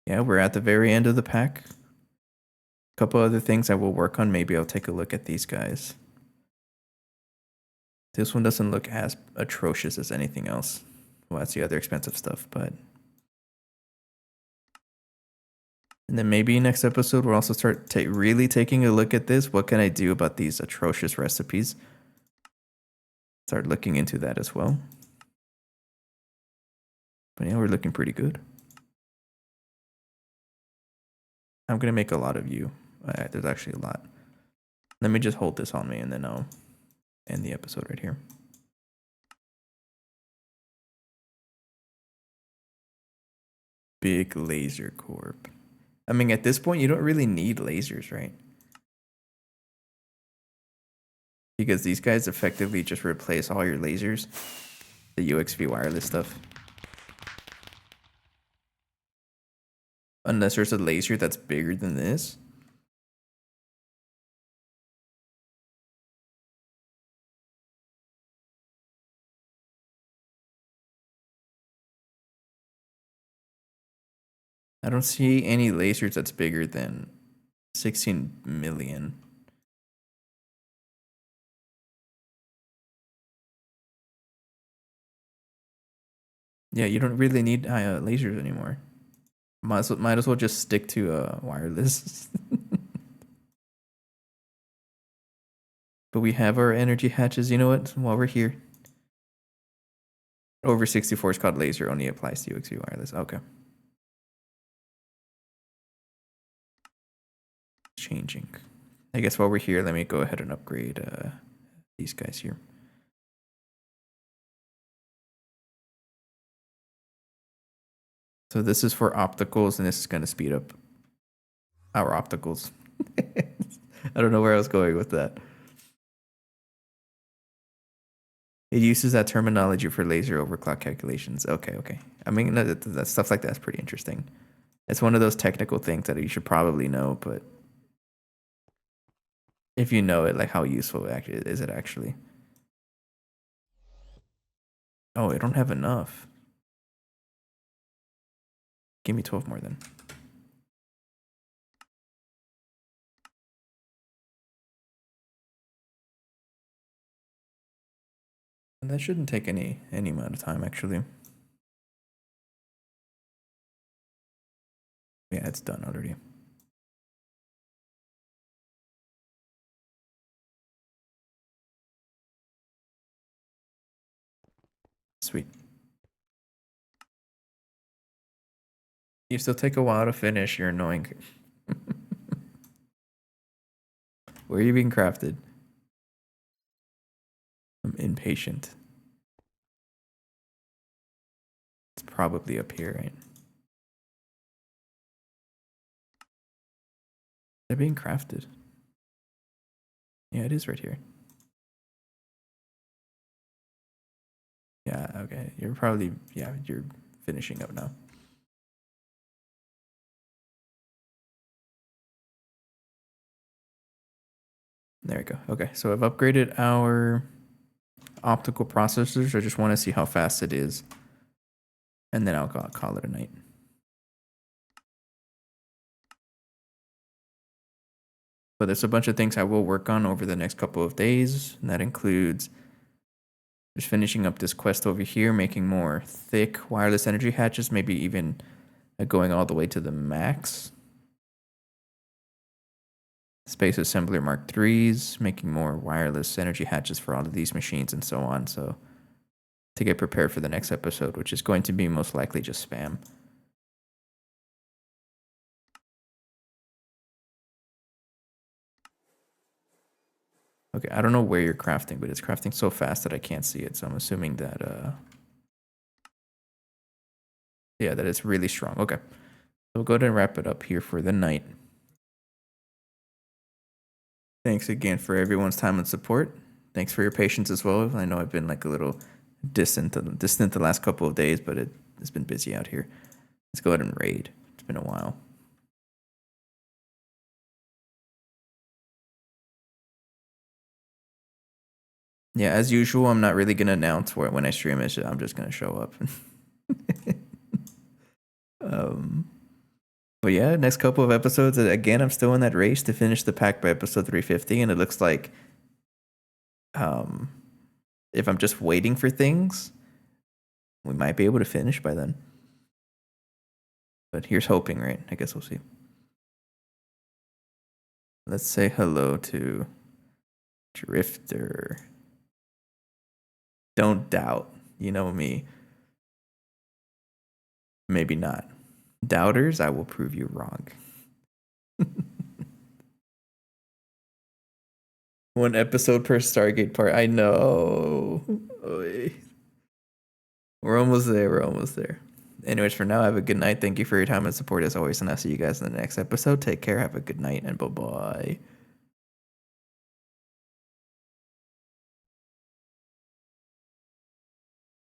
yeah, we're at the very end of the pack. A couple other things I will work on. Maybe I'll take a look at these guys. This one doesn't look as atrocious as anything else. Well, that's the other expensive stuff, but. And then maybe next episode we'll also start really taking a look at this. What can I do about these atrocious recipes? Start looking into that as well. But yeah, we're looking pretty good. I'm gonna make a lot of you. There's actually a lot. Let me just hold this on me and then I'll end the episode right here. Big laser corp. I mean, at this point, you don't really need lasers, right? Because these guys effectively just replace all your lasers. The UXV wireless stuff. Unless there's a laser that's bigger than this. I don't see any lasers that's bigger than 16 million. Yeah, you don't really need lasers anymore. Might as well just stick to wireless. But we have our energy hatches. You know what? While we're here, over 64 is called laser. Only applies to UXV wireless. Okay. Changing. I guess while we're here, let me go ahead and upgrade these guys here. So this is for opticals, and this is going to speed up our opticals. I don't know where I was going with that. It uses that terminology for laser overclock calculations. Okay. I mean, that stuff like that's pretty interesting. It's one of those technical things that you should probably know, but if you know it, like how useful is it actually? Oh, I don't have enough. Give me 12 more then. And that shouldn't take any amount of time actually. Yeah, it's done already. Sweet. You still take a while to finish. You're annoying. Where are you being crafted? I'm impatient. probably up here, right? They're being crafted. Yeah, it is right here. Yeah, okay. You're probably, yeah, you're finishing up now. There we go. Okay, so I've upgraded our optical processors. I just want to see how fast it is. And then I'll call it a night. But there's a bunch of things I will work on over the next couple of days. And that includes just finishing up this quest over here, making more thick wireless energy hatches, maybe even going all the way to the max. Space Assembler Mark IIIs, making more wireless energy hatches for all of these machines and so on. So to get prepared for the next episode, which is going to be most likely just spam. Okay, I don't know where you're crafting, but it's crafting so fast that I can't see it. So I'm assuming that, yeah, that it's really strong. Okay, so we'll go ahead and wrap it up here for the night. Thanks again for everyone's time and support. Thanks for your patience as well. I know I've been like a little distant the last couple of days, but it's been busy out here. Let's go ahead and raid. It's been a while. Yeah, as usual, I'm not really gonna announce when I stream it. I'm just gonna show up. But yeah, next couple of episodes. Again, I'm still in that race to finish the pack by episode 350, and it looks like, if I'm just waiting for things, we might be able to finish by then. But here's hoping, right? I guess we'll see. Let's say hello to Drifter. Don't doubt. You know me. Maybe not. Doubters, I will prove you wrong. One episode per Stargate part. I know. Oy. We're almost there. We're almost there. Anyways, for now, have a good night. Thank you for your time and support as always, and I'll see you guys in the next episode. Take care. Have a good night, and bye-bye.